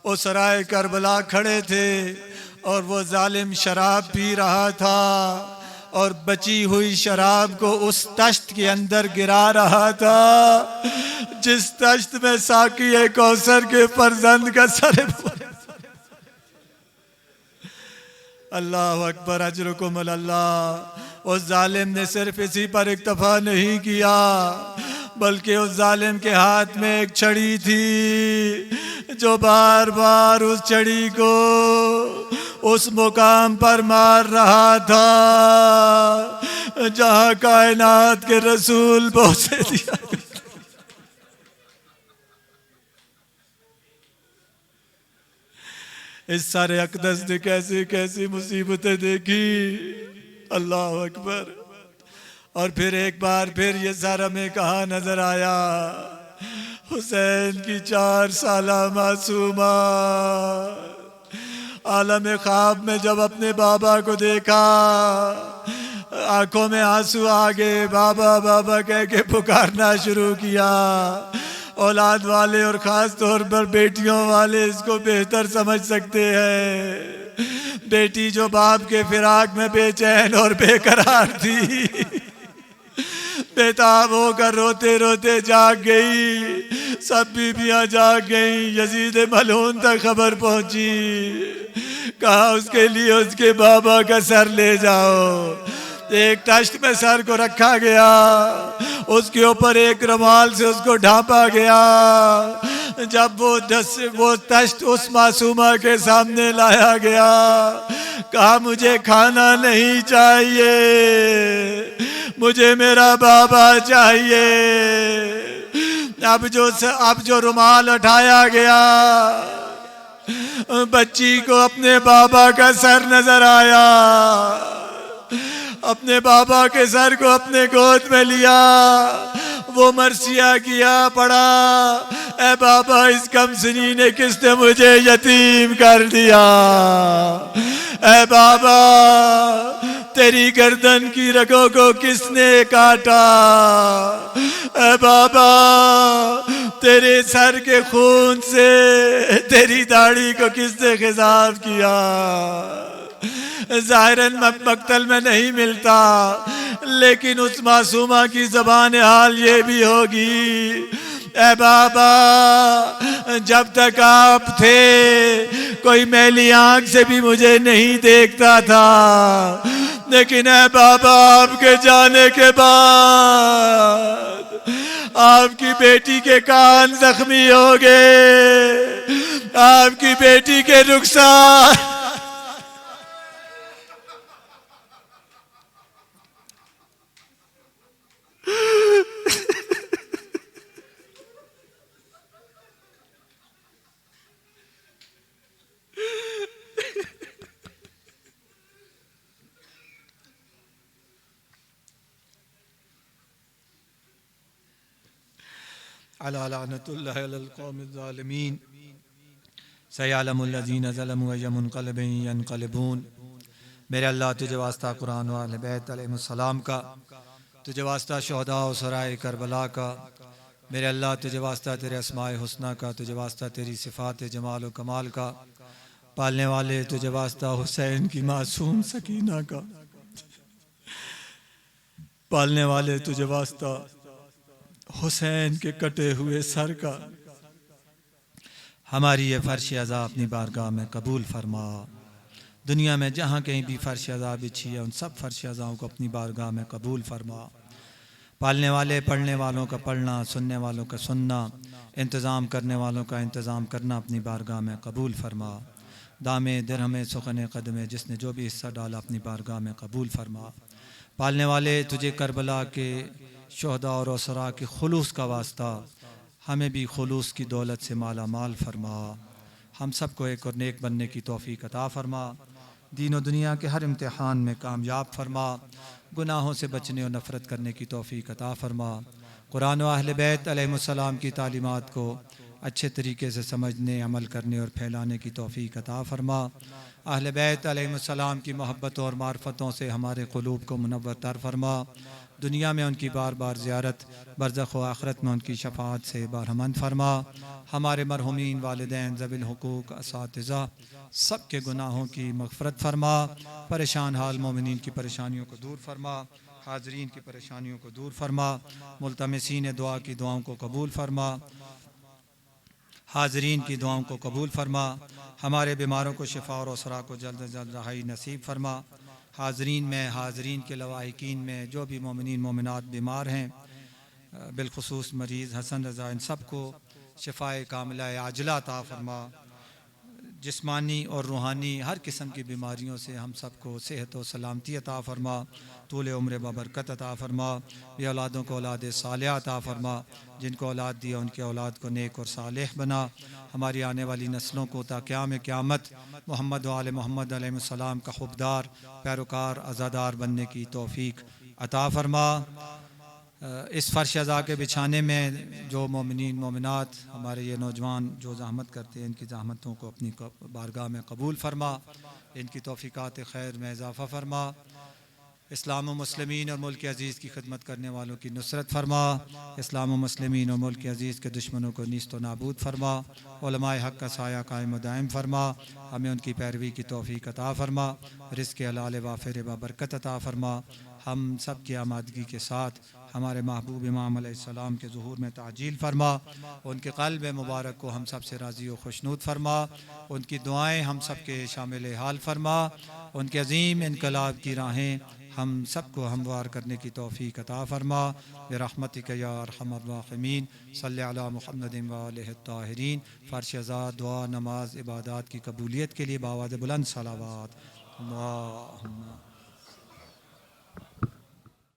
وہ سرائے کربلا کھڑے تھے، اور وہ ظالم شراب پی رہا تھا، اور بچی ہوئی شراب کو اس تشت کے اندر گرا رہا تھا جس تشت میں ساقی کوثر کے فرزند کا سر۔ اللہ اکبر، اجرکم اللہ۔ اس ظالم نے صرف اسی پر اکتفا نہیں کیا، بلکہ اس ظالم کے ہاتھ میں ایک چھڑی تھی جو بار بار اس چھڑی کو اس مقام پر مار رہا تھا جہاں کائنات کے رسول پہنچے دیا۔ اس سر اقدس نے کیسی کیسی مصیبتیں دیکھی، اللہ اکبر۔ اور پھر ایک بار پھر یہ سر ہمیں کہاں نظر آیا؟ حسین کی 4 سالہ معصومہ عالم خواب میں جب اپنے بابا کو دیکھا، آنکھوں میں آنسو آ گئے، بابا بابا کہہ کے پکارنا شروع کیا۔ اولاد والے اور خاص طور پر بیٹیوں والے اس کو بہتر سمجھ سکتے ہیں۔ بیٹی جو باپ کے فراق میں بے چین اور بے قرار تھی، بیتاب ہو کر روتے روتے جاگ گئی۔ سب بیویاں جاگ گئیں، یزید ملعون تک خبر پہنچی، کہا اس کے لیے اس کے بابا کا سر لے جاؤ۔ ایک تشت میں سر کو رکھا گیا، اس کے اوپر ایک رومال سے اس کو ڈھانپا گیا۔ جب وہ تشت اس معصومہ کے سامنے لایا گیا، کہا مجھے کھانا نہیں چاہیے، مجھے میرا بابا چاہیے۔ اب جو رومال اٹھایا گیا، بچی کو اپنے بابا کا سر نظر آیا، اپنے بابا کے سر کو اپنے گود میں لیا، وہ مرثیہ کیا، پڑا، اے بابا اس کم سنی نے کس نے مجھے یتیم کر دیا؟ اے بابا تیری گردن کی رگوں کو کس نے کاٹا؟ اے بابا تیرے سر کے خون سے تیری داڑھی کو کس نے خضاب کیا؟ ظاہراً مقتل میں نہیں ملتا، لیکن اس معصومہ کی زبان حال یہ بھی ہوگی، اے بابا جب تک آپ تھے کوئی میلی آنکھ سے بھی مجھے نہیں دیکھتا تھا، لیکن اے بابا آپ کے جانے کے بعد آپ کی بیٹی کے کان زخمی ہو گئے، آپ کی بیٹی کے رخسار علی لعنت اللہ علی القوم الظالمین سیعلم الذین ظلموا ای منقلب ینقلبون۔ میرے اللہ تجھے واسطہ قرآن و اہل بیت علیہ السلام کا، تجھے واسطہ شہداء و سرائے کربلا کا، میرے اللہ تجھے واسطہ تیرے اسماء حسنہ کا، تجھے واسطہ تیری صفات جمال و کمال کا، پالنے والے تجھے واسطہ حسین کی معصوم سکینہ کا، پالنے والے تجھے واسطہ حسین کے کٹے ہوئے سر کا۔ ہماری یہ فرش عزا اپنی بارگاہ میں قبول فرما۔ دنیا میں جہاں کہیں بھی فرش عزا بچھی ہے ان سب فرش عزاؤں کو اپنی بارگاہ میں قبول فرما۔ پالنے والے پڑھنے والوں کا پڑھنا، سننے والوں کا سننا، انتظام کرنے والوں کا انتظام کرنا اپنی بارگاہ میں قبول فرما۔ دامے درہم سخن قدم، جس نے جو بھی حصہ ڈالا اپنی بارگاہ میں قبول فرما۔ پالنے والے تجھے کربلا کے شہداء اور اسراء کے خلوص کا واسطہ ہمیں بھی خلوص کی دولت سے مالا مال فرما۔ ہم سب کو ایک اور نیک بننے کی توفیق عطا فرما۔ دین و دنیا کے ہر امتحان میں کامیاب فرما۔ گناہوں سے بچنے اور نفرت کرنے کی توفیق عطا فرما۔ قرآن و اہل بیت علیہ السلام کی تعلیمات کو اچھے طریقے سے سمجھنے، عمل کرنے اور پھیلانے کی توفیق عطا فرما۔ اہل بیت علیہ السلام کی محبتوں اور معرفتوں سے ہمارے قلوب کو منور تر فرما۔ دنیا میں ان کی بار بار زیارت، برزخ و آخرت میں ان کی شفاعت سے بہرمند فرما۔ ہمارے مرحومین والدین، ذوی الحقوق، اساتذہ سب کے گناہوں کی مغفرت فرما۔ پریشان حال مومنین کی پریشانیوں کو دور فرما۔ حاضرین کی پریشانیوں کو دور فرما۔ ملتمسین دعا کی دعاؤں کو قبول فرما۔ حاضرین کی دعاؤں کو قبول فرما۔ ہمارے بیماروں کو شفا اور اسراء کو جلد از جلد رہائی نصیب فرما۔ حاضرین میں، حاضرین کے لواحقین میں جو بھی مومنین مومنات بیمار ہیں، بالخصوص مریض حسن رضا، ان سب کو شفائے کاملہ عاجلہ عطا فرما۔ جسمانی اور روحانی ہر قسم کی بیماریوں سے ہم سب کو صحت و سلامتی عطا فرما۔ طول عمر ببرکت عطا فرما۔ بے اولادوں کو اولاد صالحہ عطا فرما۔ جن کو اولاد دیا ان کے اولاد کو نیک اور صالح بنا۔ ہماری آنے والی نسلوں کو تا قیام قیامت محمد و آل محمد علیہ السلام کا حبدار، پیروکار، عزادار بننے کی توفیق عطا فرما۔ اس فرش ازا کے بچھانے میں جو مومنین مومنات ہمارے یہ نوجوان جو زحمت کرتے ہیں، ان کی زحمتوں کو اپنی بارگاہ میں قبول فرما۔ ان کی توفیقات خیر میں اضافہ فرما۔ اسلام و مسلمین اور ملک عزیز کی خدمت کرنے والوں کی نصرت فرما۔ اسلام و مسلمین اور ملک عزیز کے دشمنوں کو نیست و نابود فرما۔ علماء حق کا سایہ قائم و دائم فرما۔ ہمیں ان کی پیروی کی توفیق عطا فرما۔ رزق حلال وافر ببرکت عطا فرما۔ ہم سب کی آمادگی کے ساتھ ہمارے محبوب امام علیہ السلام کے ظہور میں تعجیل فرما۔ ان کے قلب مبارک کو ہم سب سے راضی و خوشنود فرما۔ ان کی دعائیں ہم سب کے شامل حال فرما۔ ان کے عظیم انقلاب کی راہیں ہم سب کو ہموار کرنے کی توفیق عطا فرما۔ برحمتک یا ارحم الراحمین۔ صلی علی محمد و آلہ الطاہرین۔ فرش ازا، دعا، نماز، عبادات کی قبولیت کے لیے بآواز بلند صلوات۔ اللہم